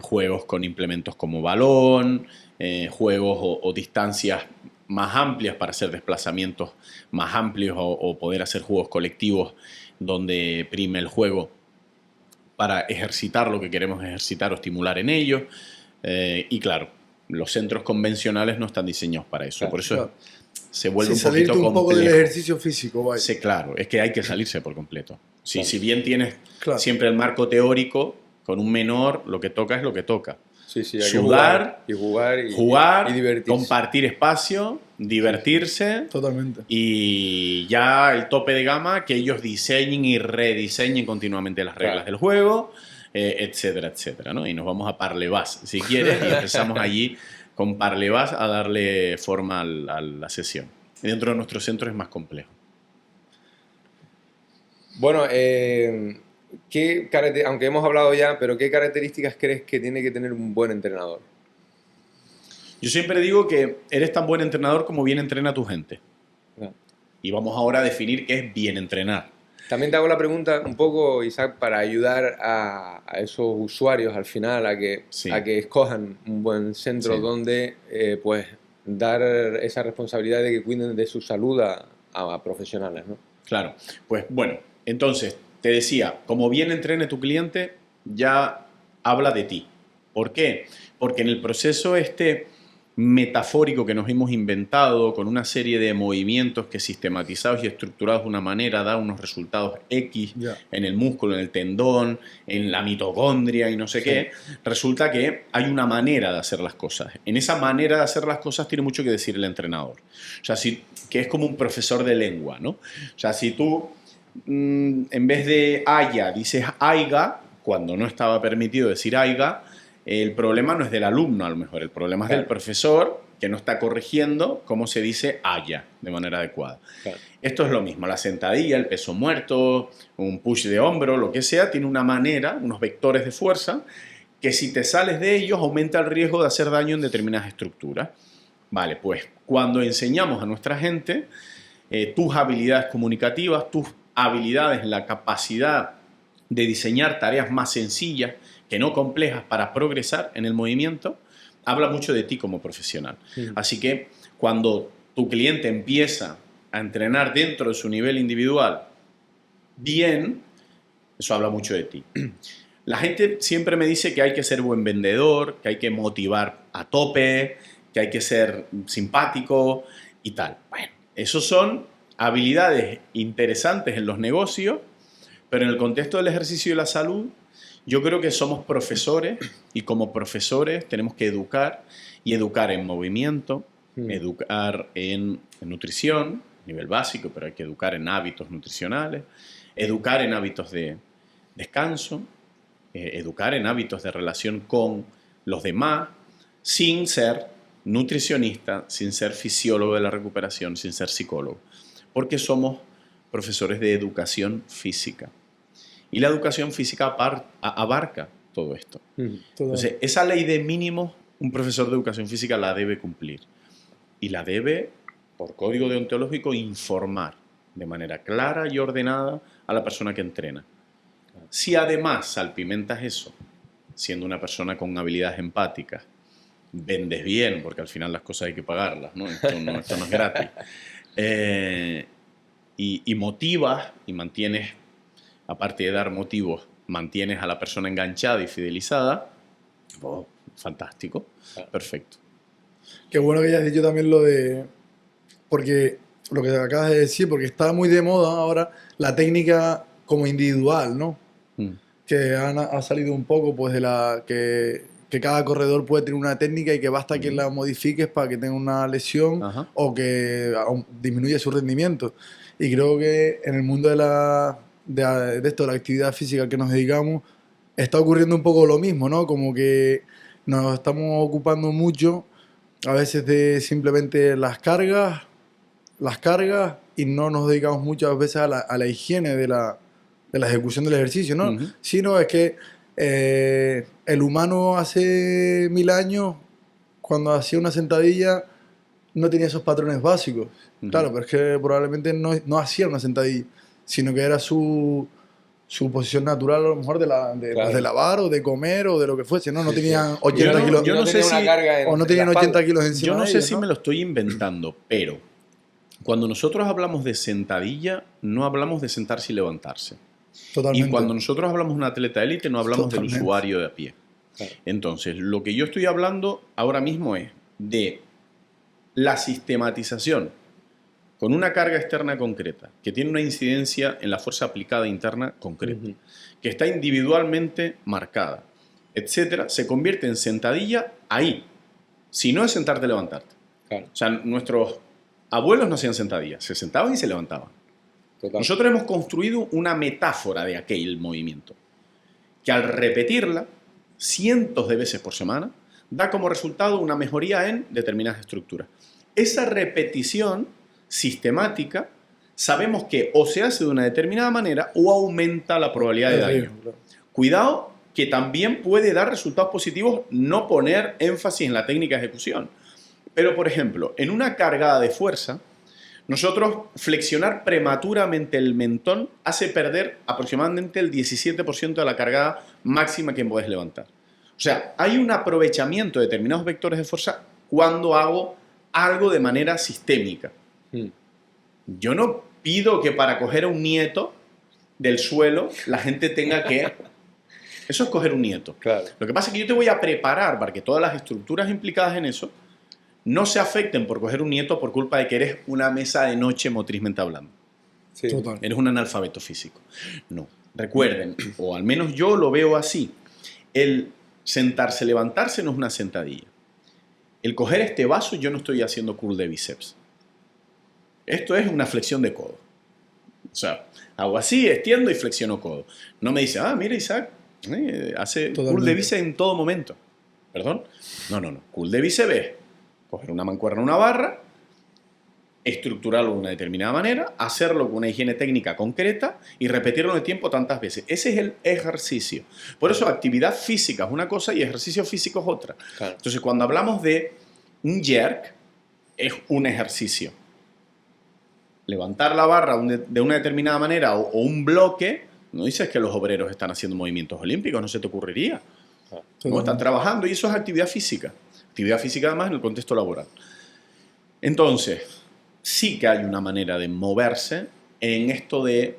juegos con implementos como balón, juegos o distancias más amplias para hacer desplazamientos más amplios o poder hacer juegos colectivos donde prime el juego para ejercitar lo que queremos ejercitar o estimular en ellos. Y claro, los centros convencionales no están diseñados para eso. Claro, por eso claro. se vuelve un salirte poquito un poco complejo. del ejercicio físico, vaya. Sí, claro, es que hay que salirse por completo. Sí, Claro. Si bien tienes Claro. siempre el marco teórico, con un menor lo que toca es lo que toca. Sí, hay Sudar, que jugar jugar, y divertirse. compartir espacio, divertirse Totalmente. y ya el tope de gama que ellos diseñen y rediseñen continuamente las reglas Claro. del juego, etcétera, etcétera, ¿no? Y nos vamos a Parlebas, si quieres, y empezamos allí con Parlebas a darle forma a la sesión. Y dentro de nuestro centro es más complejo. Bueno, aunque hemos hablado ya, pero ¿qué características crees que tiene que tener un buen entrenador? Yo siempre digo que eres tan buen entrenador como bien entrena tu gente. Claro. Y vamos ahora a definir qué es bien entrenar. También te hago la pregunta un poco, Isaac, para ayudar a esos usuarios al final a que escojan un buen centro donde pues dar esa responsabilidad de que cuiden de su salud a profesionales, ¿no? Claro, pues bueno, entonces te decía, como bien entrene tu cliente, ya habla de ti. ¿Por qué? Porque en el proceso metafórico que nos hemos inventado, con una serie de movimientos que sistematizados y estructurados de una manera da unos resultados X en el músculo, en el tendón, en la mitocondria y no sé qué, resulta que hay una manera de hacer las cosas. En esa manera de hacer las cosas tiene mucho que decir el entrenador. O sea, que es como un profesor de lengua, ¿no? O sea, si tú en vez de haya dices aiga, cuando no estaba permitido decir aiga, el problema no es del alumno, a lo mejor, el problema es del profesor que no está corrigiendo cómo se dice haya de manera adecuada. Claro. Esto es lo mismo, la sentadilla, el peso muerto, un push de hombro, lo que sea, tiene una manera, unos vectores de fuerza, que si te sales de ellos aumenta el riesgo de hacer daño en determinadas estructuras. Vale, pues cuando enseñamos a nuestra gente tus habilidades comunicativas, tus habilidades, la capacidad de diseñar tareas más sencillas, que no complejas para progresar en el movimiento, habla mucho de ti como profesional. Así que cuando tu cliente empieza a entrenar dentro de su nivel individual bien, eso habla mucho de ti. La gente siempre me dice que hay que ser buen vendedor, que hay que motivar a tope, que hay que ser simpático y tal. Bueno, esos son habilidades interesantes en los negocios, pero en el contexto del ejercicio y la salud, yo creo que somos profesores y como profesores tenemos que educar y educar en movimiento, educar en nutrición, nivel básico, pero hay que educar en hábitos nutricionales, educar en hábitos de descanso, educar en hábitos de relación con los demás, sin ser nutricionista, sin ser fisiólogo de la recuperación, sin ser psicólogo, porque somos profesores de educación física. Y la educación física abarca todo esto. Entonces, esa ley de mínimos, un profesor de educación física la debe cumplir. Y la debe, por código deontológico, informar de manera clara y ordenada a la persona que entrena. Si además salpimentas eso, siendo una persona con habilidades empáticas, vendes bien, porque al final las cosas hay que pagarlas, ¿no? Esto no es gratis. Y motivas y mantienes, aparte de dar motivos, mantienes a la persona enganchada y fidelizada, oh, fantástico, perfecto. Qué bueno que hayas dicho también porque lo que acabas de decir, porque está muy de moda ahora la técnica como individual, ¿no? Que ha salido un poco pues de la que que cada corredor puede tener una técnica y que basta que la modifiques para que tenga una lesión Ajá. o que disminuya su rendimiento. Y creo que en el mundo de esto, de la actividad física que nos dedicamos, está ocurriendo un poco lo mismo, ¿no? Como que nos estamos ocupando mucho a veces de simplemente las cargas y no nos dedicamos muchas veces a la higiene de la ejecución del ejercicio, ¿no? Ujú. Sino es que el humano hace 1000 años, cuando hacía una sentadilla, no tenía esos patrones básicos. Ujú. Claro, pero es que probablemente no hacía una sentadilla, sino que era su posición natural, a lo mejor Claro. de lavar o de comer o de lo que fuese, ¿no? No Sí, tenían sí. 80 kilos. yo no sé tenía una si- carga O no en tenían la 80 espalda. kilos encima Yo no de sé ellos, si ¿no? me lo estoy inventando, pero cuando nosotros hablamos de sentadilla, no hablamos de sentarse y levantarse. Totalmente. Y cuando nosotros hablamos de un atleta élite, no hablamos Totalmente. del usuario de a pie. Claro. Entonces, lo que yo estoy hablando ahora mismo es de la sistematización con una carga externa concreta, que tiene una incidencia en la fuerza aplicada interna concreta, Ujú. que está individualmente marcada, etcétera, se convierte en sentadilla ahí. Si no es sentarte, levantarte. Claro, O sea, nuestros abuelos no hacían sentadillas, se sentaban y se levantaban. total. Nosotros hemos construido una metáfora de aquel movimiento, que al repetirla cientos de veces por semana, da como resultado una mejoría en determinadas estructuras. Esa repetición sistemática, sabemos que o se hace de una determinada manera o aumenta la probabilidad de daño. Claro. Cuidado, que también puede dar resultados positivos no poner énfasis en la técnica de ejecución. Pero, por ejemplo, en una cargada de fuerza, nosotros flexionar prematuramente el mentón hace perder aproximadamente el 17% de la cargada máxima que puedes levantar. O sea, hay un aprovechamiento de determinados vectores de fuerza cuando hago algo de manera sistémica. Mm. Yo no pido que para coger a un nieto del suelo la gente tenga que... Eso es coger un nieto. Claro. Lo que pasa es que yo te voy a preparar para que todas las estructuras implicadas en eso no se afecten por coger un nieto por culpa de que eres una mesa de noche motrizmente hablando. Sí. Total. Eres un analfabeto físico. No. Recuerden, o al menos yo lo veo así, el sentarse, levantarse no es una sentadilla. El coger este vaso, yo no estoy haciendo curl de bíceps. Esto es una flexión de codo. O sea, hago así, extiendo y flexiono codo. No me dice, mira Isaac, hace curl de Totalmente. bíceps en todo momento. ¿Perdón? No. Curl de bíceps es coger una mancuerna, una barra, estructurarlo de una determinada manera, hacerlo con una higiene técnica concreta y repetirlo en el tiempo tantas veces. Ese es el ejercicio. Por eso actividad física es una cosa y ejercicio físico es otra. Claro. Entonces, cuando hablamos de un jerk, es un ejercicio. Levantar la barra de una determinada manera o un bloque, no dices que los obreros están haciendo movimientos olímpicos, no se te ocurriría. No, están trabajando y eso es actividad física. Actividad física además en el contexto laboral. Entonces, sí que hay una manera de moverse en esto de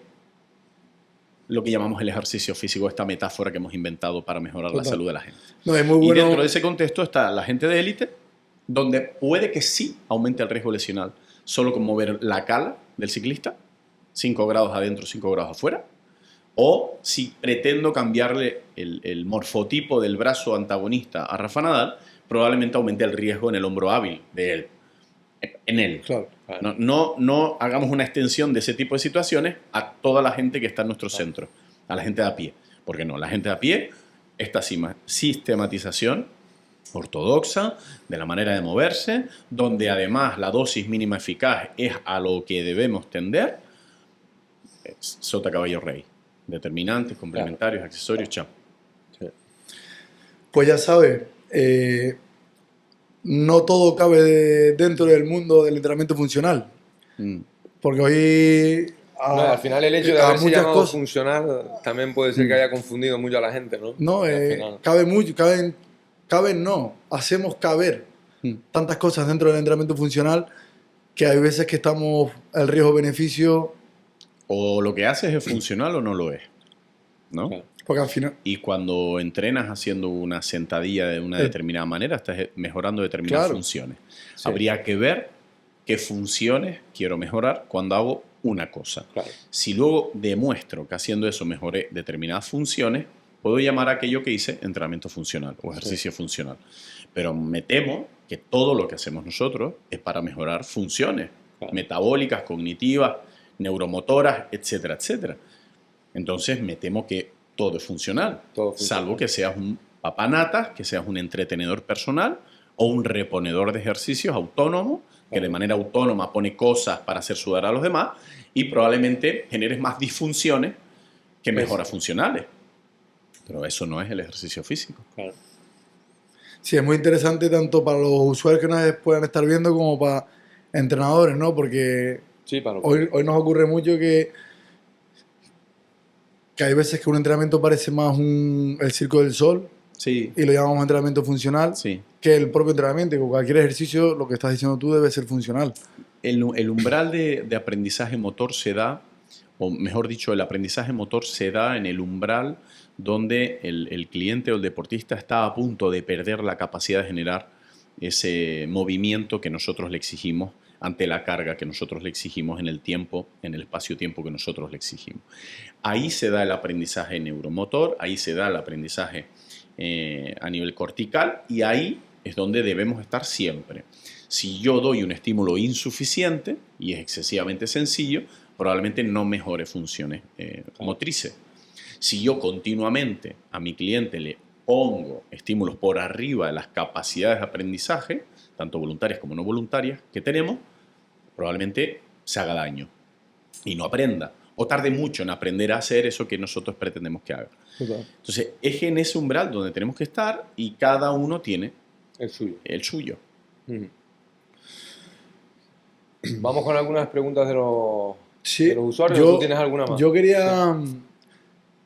lo que llamamos el ejercicio físico, esta metáfora que hemos inventado para mejorar la Total. salud de la gente. No, es muy Y bueno. dentro de ese contexto está la gente de élite, donde puede que sí aumente el riesgo lesional solo con mover la cala del ciclista, 5 grados adentro, 5 grados afuera, o si pretendo cambiarle el morfotipo del brazo antagonista a Rafa Nadal, probablemente aumente el riesgo en el hombro hábil de él, en él. Claro. Claro. No hagamos una extensión de ese tipo de situaciones a toda la gente que está en nuestro centro, a la gente de a pie. Porque no, la gente de a pie, esta sistematización ortodoxa de la manera de moverse, donde además la dosis mínima eficaz es a lo que debemos tender, es sota caballo rey. Determinantes, complementarios, accesorios, chao. Pues ya sabes, no todo cabe dentro del mundo del entrenamiento funcional. Mm. Porque hoy No, al final el hecho de a haberse muchas llamado cosas. funcional también puede ser que haya confundido mucho a la gente, ¿no? No, Al final. cabe mucho, caben no, hacemos caber tantas cosas dentro del entrenamiento funcional que hay veces que estamos el riesgo-beneficio, O lo que haces es funcional o no lo es, ¿no? Claro. porque al final, Y cuando entrenas haciendo una sentadilla de una determinada manera, estás mejorando determinadas Claro. funciones. Sí. Habría que ver qué funciones quiero mejorar cuando hago una cosa. Claro. Si luego demuestro que haciendo eso mejoré determinadas funciones, Puedo llamar a aquello que hice entrenamiento funcional o ejercicio funcional. Pero me temo que todo lo que hacemos nosotros es para mejorar funciones metabólicas, cognitivas, neuromotoras, etcétera, etcétera. Entonces me temo que todo es funcional, salvo que seas un papanatas, que seas un entretenedor personal o un reponedor de ejercicios autónomo, que de manera autónoma pone cosas para hacer sudar a los demás y probablemente generes más disfunciones que mejoras funcionales. Pero eso no es el ejercicio físico. Claro. Sí, es muy interesante tanto para los usuarios que nos puedan estar viendo como para entrenadores, ¿no? Porque Sí, para hoy nos ocurre mucho que hay veces que un entrenamiento parece más el circo del sol Sí, y lo llamamos entrenamiento funcional sí. que el propio entrenamiento. Con cualquier ejercicio, lo que estás diciendo tú debe ser funcional. El umbral de aprendizaje motor se da, o mejor dicho, el aprendizaje motor se da en el umbral donde el cliente o el deportista está a punto de perder la capacidad de generar ese movimiento que nosotros le exigimos ante la carga que nosotros le exigimos en el tiempo, en el espacio-tiempo que nosotros le exigimos. Ahí se da el aprendizaje neuromotor, ahí se da el aprendizaje a nivel cortical y ahí es donde debemos estar siempre. Si yo doy un estímulo insuficiente y es excesivamente sencillo, probablemente no mejore funciones motrices. Si yo continuamente a mi cliente le pongo estímulos por arriba de las capacidades de aprendizaje, tanto voluntarias como no voluntarias, que tenemos, probablemente se haga daño y no aprenda o tarde mucho en aprender a hacer eso que nosotros pretendemos que haga. Entonces, es en ese umbral donde tenemos que estar y cada uno tiene el suyo. Vamos con algunas preguntas de los usuarios. ¿Tú tienes alguna más? Yo quería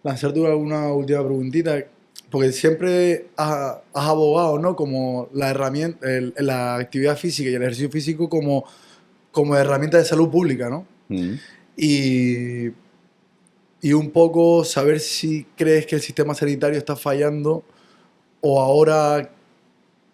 lanzarte alguna última preguntita, porque siempre has abogado, ¿no? Como la herramienta, la actividad física y el ejercicio físico como herramienta de salud pública, ¿no? Y un poco saber si crees que el sistema sanitario está fallando o ahora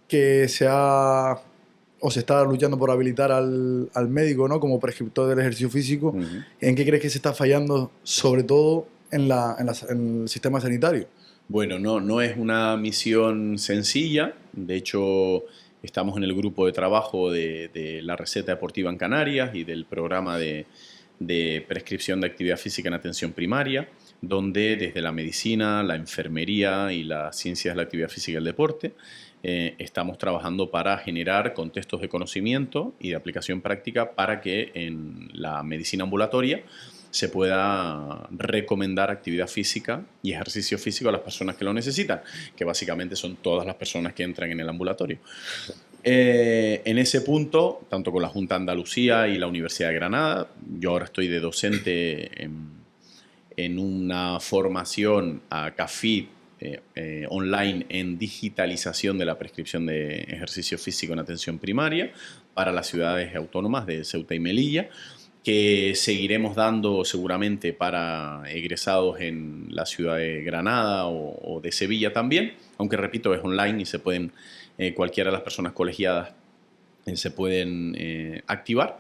que se está luchando por habilitar al médico, ¿no? Como prescriptor del ejercicio físico, ¿en qué crees que se está fallando, sobre todo en el sistema sanitario? Bueno, no es una misión sencilla. De hecho, estamos en el grupo de trabajo de la receta deportiva en Canarias y del programa de prescripción de actividad física en atención primaria, donde desde la medicina, la enfermería y las ciencias de la actividad física y el deporte estamos trabajando para generar contextos de conocimiento y de aplicación práctica para que en la medicina ambulatoria se pueda recomendar actividad física y ejercicio físico a las personas que lo necesitan, que básicamente son todas las personas que entran en el ambulatorio. En ese punto, tanto con la Junta de Andalucía y la Universidad de Granada, yo ahora estoy de docente en una formación a CAFID online en digitalización de la prescripción de ejercicio físico en atención primaria para las ciudades autónomas de Ceuta y Melilla, que seguiremos dando seguramente para egresados en la ciudad de Granada o de Sevilla también, aunque repito, es online y se pueden, cualquiera de las personas colegiadas se pueden activar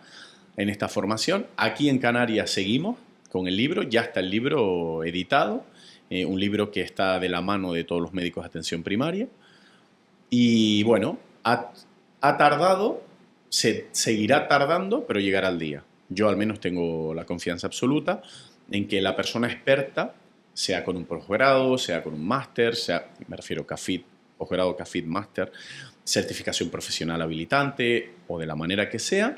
en esta formación. Aquí en Canarias seguimos con el libro, ya está el libro editado, un libro que está de la mano de todos los médicos de atención primaria y bueno, ha tardado, seguirá tardando, pero llegará al día. Yo al menos tengo la confianza absoluta en que la persona experta, sea con un posgrado, sea con un máster, me refiero a CAFID, posgrado, CAFID, máster, certificación profesional habilitante o de la manera que sea,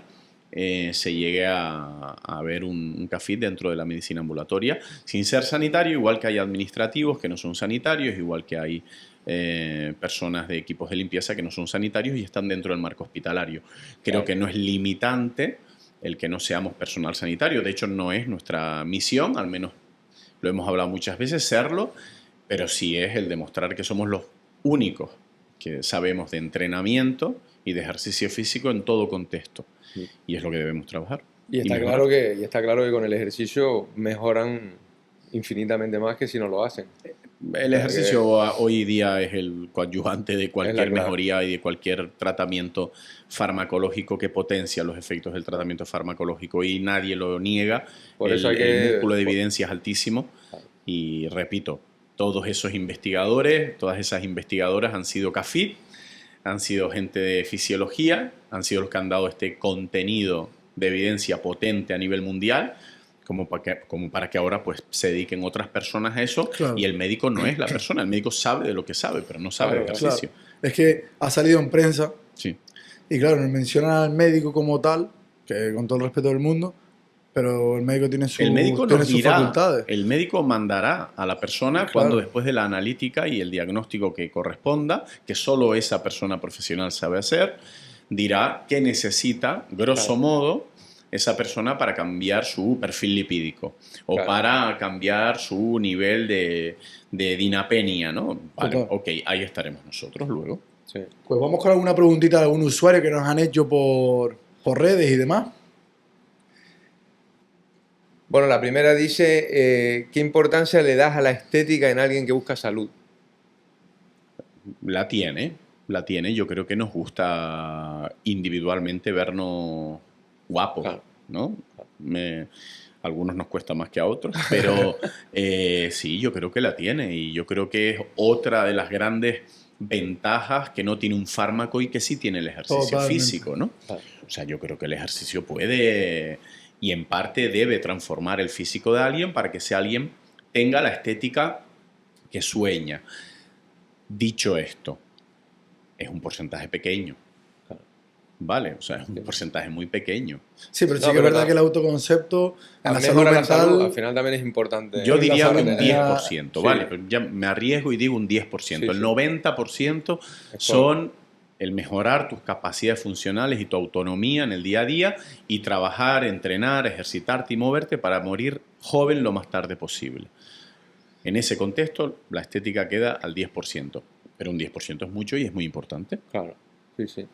se llegue a ver un CAFID dentro de la medicina ambulatoria, sin ser sanitario, igual que hay administrativos que no son sanitarios, igual que hay personas de equipos de limpieza que no son sanitarios y están dentro del marco hospitalario. Creo que no es limitante el que no seamos personal sanitario. De hecho, no es nuestra misión, al menos lo hemos hablado muchas veces, serlo, pero sí es el demostrar que somos los únicos que sabemos de entrenamiento y de ejercicio físico en todo contexto. Sí. Y es lo que debemos trabajar. Y está claro que con el ejercicio mejoran infinitamente más que si no lo hacen. El ejercicio hoy día es el coadyuvante de cualquier mejoría y de cualquier tratamiento farmacológico que potencia los efectos del tratamiento farmacológico y nadie lo niega. Por eso el músculo de evidencia es altísimo y repito, todos esos investigadores, todas esas investigadoras han sido CAFID, han sido gente de fisiología, han sido los que han dado este contenido de evidencia potente a nivel mundial, como para que ahora pues se dediquen otras personas a eso. Claro. Y el médico no es la persona, el médico sabe de lo que sabe, pero no sabe de ejercicio. Claro. Es que ha salido en prensa Sí. y claro, nos mencionan al médico como tal, que con todo el respeto del mundo, pero el médico tiene, El médico tiene nos sus dirá, facultades. el médico mandará a la persona Claro. cuando después de la analítica y el diagnóstico que corresponda, que solo esa persona profesional sabe hacer, dirá qué necesita, grosso modo, esa persona para cambiar su perfil lipídico o para cambiar su nivel de dinapenia, ¿no? Vale, Total. ok, ahí estaremos nosotros luego. Sí. Pues vamos con alguna preguntita de algún usuario que nos han hecho por redes y demás. Bueno, la primera dice, ¿qué importancia le das a la estética en alguien que busca salud? La tiene. Yo creo que nos gusta individualmente vernos guapos, Claro. ¿no? Algunos nos cuesta más que a otros, pero sí, yo creo que la tiene y yo creo que es otra de las grandes ventajas que no tiene un fármaco y que sí tiene el ejercicio Totalmente. físico, ¿no? Claro. O sea, yo creo que el ejercicio puede y en parte debe transformar el físico de alguien para que ese alguien tenga la estética que sueña. Dicho esto, es un porcentaje pequeño. Claro. Vale, o sea, es un porcentaje muy pequeño. Sí, pero sí No, que es pero verdad no. que el autoconcepto en la salud Mejora la mental... salud, al final también es importante. Yo la diría salud un mental. 10%, Sí. ¿vale? Pero ya me arriesgo y digo un 10%. Sí, El sí. 90% son el mejorar tus capacidades funcionales y tu autonomía en el día a día y trabajar, entrenar, ejercitarte y moverte para morir joven lo más tarde posible. En ese contexto, la estética queda al 10%, pero un 10% es mucho y es muy importante. Claro, sí, sí.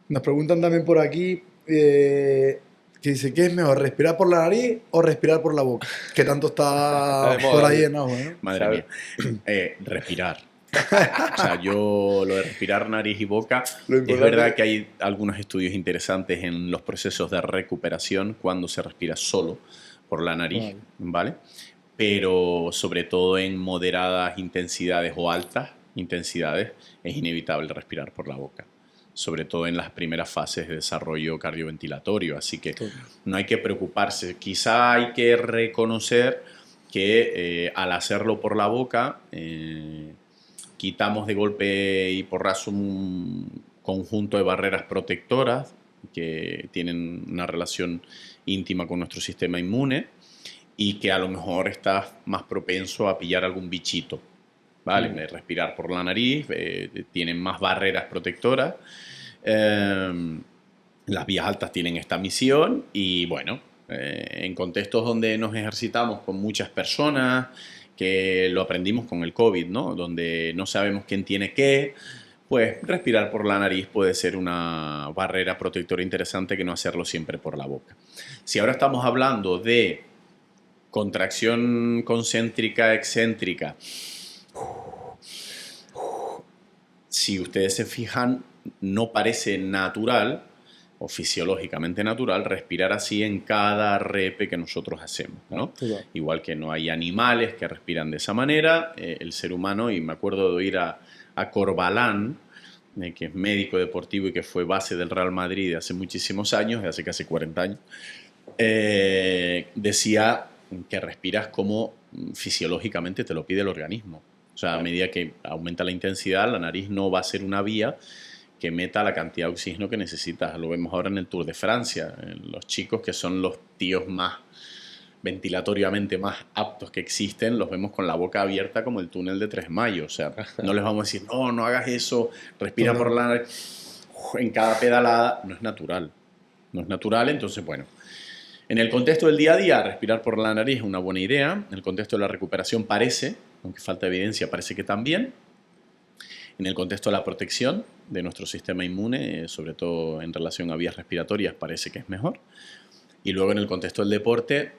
Nos preguntan también por aquí que dice, ¿qué es mejor, respirar por la nariz o respirar por la boca? Que tanto está Está de moda, por ahí sí. en auge, ¿no? Madre ¿Sabes? mía. Respirar. O sea, yo lo de respirar nariz y boca, Lo es importante- verdad que hay algunos estudios interesantes en los procesos de recuperación cuando se respira solo por la nariz, ¿vale? Pero sobre todo en moderadas intensidades o altas intensidades es inevitable respirar por la boca, sobre todo en las primeras fases de desarrollo cardioventilatorio, así que no hay que preocuparse. Quizá hay que reconocer que al hacerlo por la boca quitamos de golpe y porrazo un conjunto de barreras protectoras que tienen una relación íntima con nuestro sistema inmune y que a lo mejor estás más propenso a pillar algún bichito, ¿vale? Respirar por la nariz, tienen más barreras protectoras. Las vías altas tienen esta misión y bueno, en contextos donde nos ejercitamos con muchas personas, que lo aprendimos con el COVID, ¿no? Donde no sabemos quién tiene qué, pues respirar por la nariz puede ser una barrera protectora interesante que no hacerlo siempre por la boca. Si ahora estamos hablando de contracción concéntrica, excéntrica, si ustedes se fijan, no parece natural o fisiológicamente natural respirar así en cada repe que nosotros hacemos, ¿no? Igual que no hay animales que respiran de esa manera, el ser humano, y me acuerdo de oír a Corbalán, que es médico deportivo y que fue base del Real Madrid hace muchísimos años, de hace casi 40 años, decía que respiras como fisiológicamente te lo pide el organismo. O sea, a medida que aumenta la intensidad, la nariz no va a ser una vía que meta la cantidad de oxígeno que necesitas. Lo vemos ahora en el Tour de Francia. Los chicos que son los tíos más ventilatoriamente más aptos que existen, los vemos con la boca abierta como el túnel de 3 Mayo. O sea, no les vamos a decir, no, no hagas eso, respira por la nariz en cada pedalada. No es natural. No es natural, entonces, bueno. En el contexto del día a día, respirar por la nariz es una buena idea. En el contexto de la recuperación parece, aunque falta evidencia, parece que también. En el contexto de la protección de nuestro sistema inmune, sobre todo en relación a vías respiratorias, parece que es mejor. Y luego en el contexto del deporte,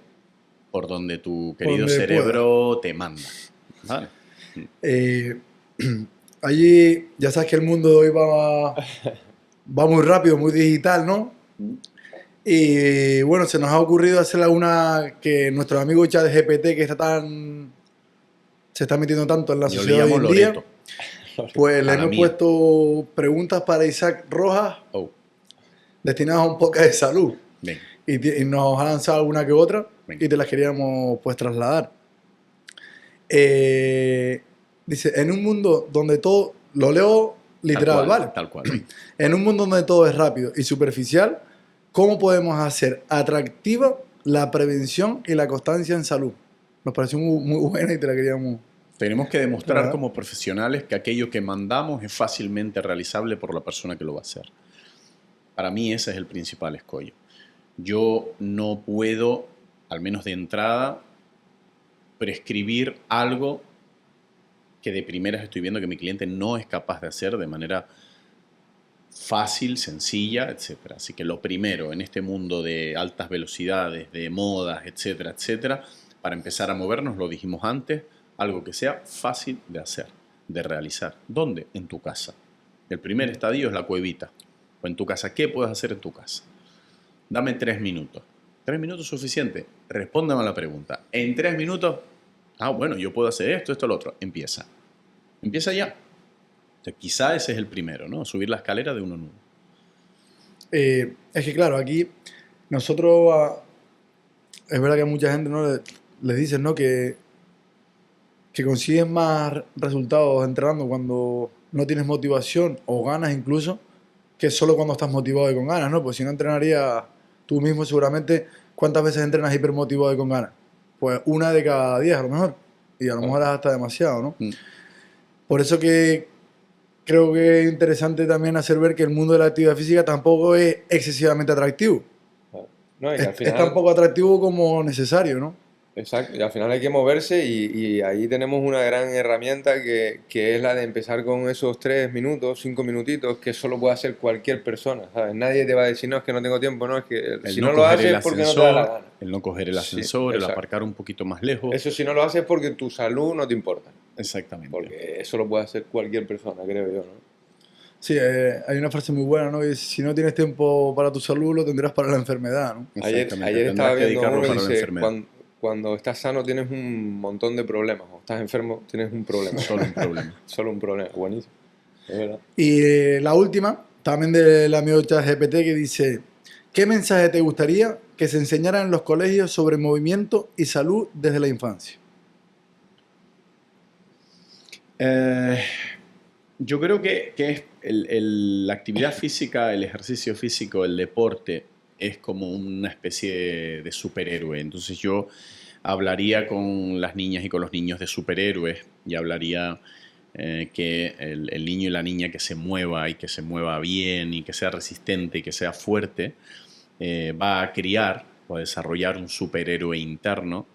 por donde tu querido donde cerebro te manda. ¿Vale? Allí, ya sabes que el mundo de hoy va muy rápido, muy digital, ¿no? Y bueno, se nos ha ocurrido hacer alguna que nuestro amigo ChatGPT, que está tan se está metiendo tanto en la Yo le sociedad llamo hoy en día, Loreto. pues le A la hemos mía. puesto preguntas para Isaac Rojas Oh, destinadas a un podcast de salud. ven. Y nos ha lanzado alguna que otra Venga. y te las queríamos pues trasladar. Dice, en un mundo donde todo, lo leo literal, ¿vale? Tal cual. En un mundo donde todo es rápido y superficial, ¿cómo podemos hacer atractiva la prevención y la constancia en salud? Nos pareció muy buena y te la queríamos... Tenemos que demostrar Ajá. como profesionales que aquello que mandamos es fácilmente realizable por la persona que lo va a hacer. Para mí ese es el principal escollo. Yo no puedo, al menos de entrada, prescribir algo que de primeras estoy viendo que mi cliente no es capaz de hacer de manera fácil, sencilla, etc. Así que lo primero en este mundo de altas velocidades, de modas, etcétera, etcétera, para empezar a movernos, lo dijimos antes, algo que sea fácil de hacer, de realizar. ¿Dónde? En tu casa. El primer estadio es la cuevita. O en tu casa. ¿Qué puedes hacer en tu casa? Dame 3 minutos. ¿3 minutos es suficiente? Respóndeme a la pregunta. En 3 minutos, bueno, yo puedo hacer esto, esto, lo otro. Empieza. Empieza ya. Entonces, quizá ese es el primero, ¿no? Subir la escalera de uno en uno. es que claro, aquí nosotros, es verdad que a mucha gente, ¿no? les dicen, ¿no? que consiguen más resultados entrenando cuando no tienes motivación o ganas incluso, que solo cuando estás motivado y con ganas, ¿no? Pues si no entrenarías tú mismo seguramente, ¿cuántas veces entrenas hipermotivado y con ganas? Pues 1 de cada 10 a lo mejor. Y a lo mejor es hasta demasiado, ¿no? Por eso que creo que es interesante también hacer ver que el mundo de la actividad física tampoco es excesivamente atractivo. No, y que al Es final, tan poco atractivo como necesario, ¿no? exacto, y al final hay que moverse y ahí tenemos una gran herramienta que es la de empezar con esos 3 minutos, 5 minutitos, que eso lo puede hacer cualquier persona, ¿sabes? Nadie te va a decir, no, es que no tengo tiempo, no, es que El si no no lo coger haces el es porque no te da la gana. El no coger el Sí, ascensor, el exacto. aparcar un poquito más lejos. Eso si no lo haces es porque tu salud no te importa, Exactamente. porque eso lo puede hacer cualquier persona, creo yo, ¿no? Sí, hay una frase muy buena, ¿no? Y si no tienes tiempo para tu salud, lo tendrás para la enfermedad, ¿no? Ayer Exactamente. estaba Tendrás que viendo dedicarlo uno y para la dice, enfermedad. cuando estás sano tienes un montón de problemas, o estás enfermo tienes un problema. Solo un problema. Solo un problema, buenísimo. Es verdad. Y la última, también del amigo ChatGPT, que dice, ¿qué mensaje te gustaría que se enseñara en los colegios sobre movimiento y salud desde la infancia? Yo creo que es la actividad física, el ejercicio físico, el deporte es como una especie de superhéroe. Entonces yo hablaría con las niñas y con los niños de superhéroes y hablaría que el niño y la niña que se mueva y que se mueva bien y que sea resistente y que sea fuerte va a criar o a desarrollar un superhéroe interno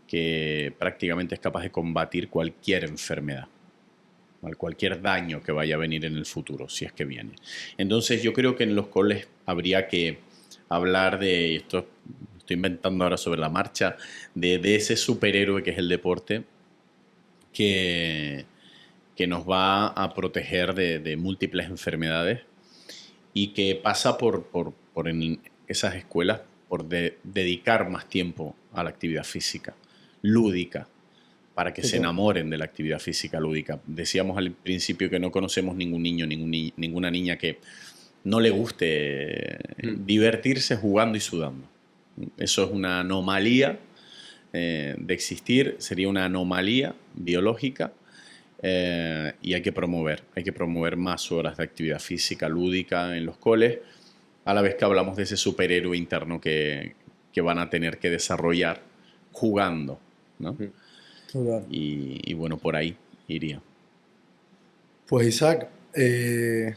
que prácticamente es capaz de combatir cualquier enfermedad, cualquier daño que vaya a venir en el futuro, si es que viene. Entonces yo creo que en los coles habría que hablar de, esto estoy inventando ahora sobre la marcha, de ese superhéroe que es el deporte, que nos va a proteger de múltiples enfermedades y que pasa por en esas escuelas por dedicar más tiempo a la actividad física, lúdica, para que se enamoren de la actividad física lúdica. Decíamos al principio que no conocemos ningún niño, ninguna niña que no le guste divertirse jugando y sudando. Eso es una anomalía de existir, sería una anomalía biológica y hay que promover más horas de actividad física lúdica en los coles, a la vez que hablamos de ese superhéroe interno que van a tener que desarrollar jugando, ¿no? Total. Y bueno, por ahí iría. Pues Isaac, 1.000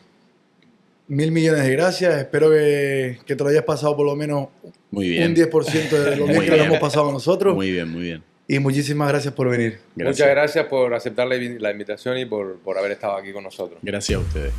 millones de gracias. Espero que te lo hayas pasado por lo menos Muy bien. un 10% de lo bien Muy que lo bien. hemos pasado nosotros. Muy bien, muy bien. Y muchísimas gracias por venir. Muchas gracias por aceptar la invitación y por haber estado aquí con nosotros. Gracias a ustedes.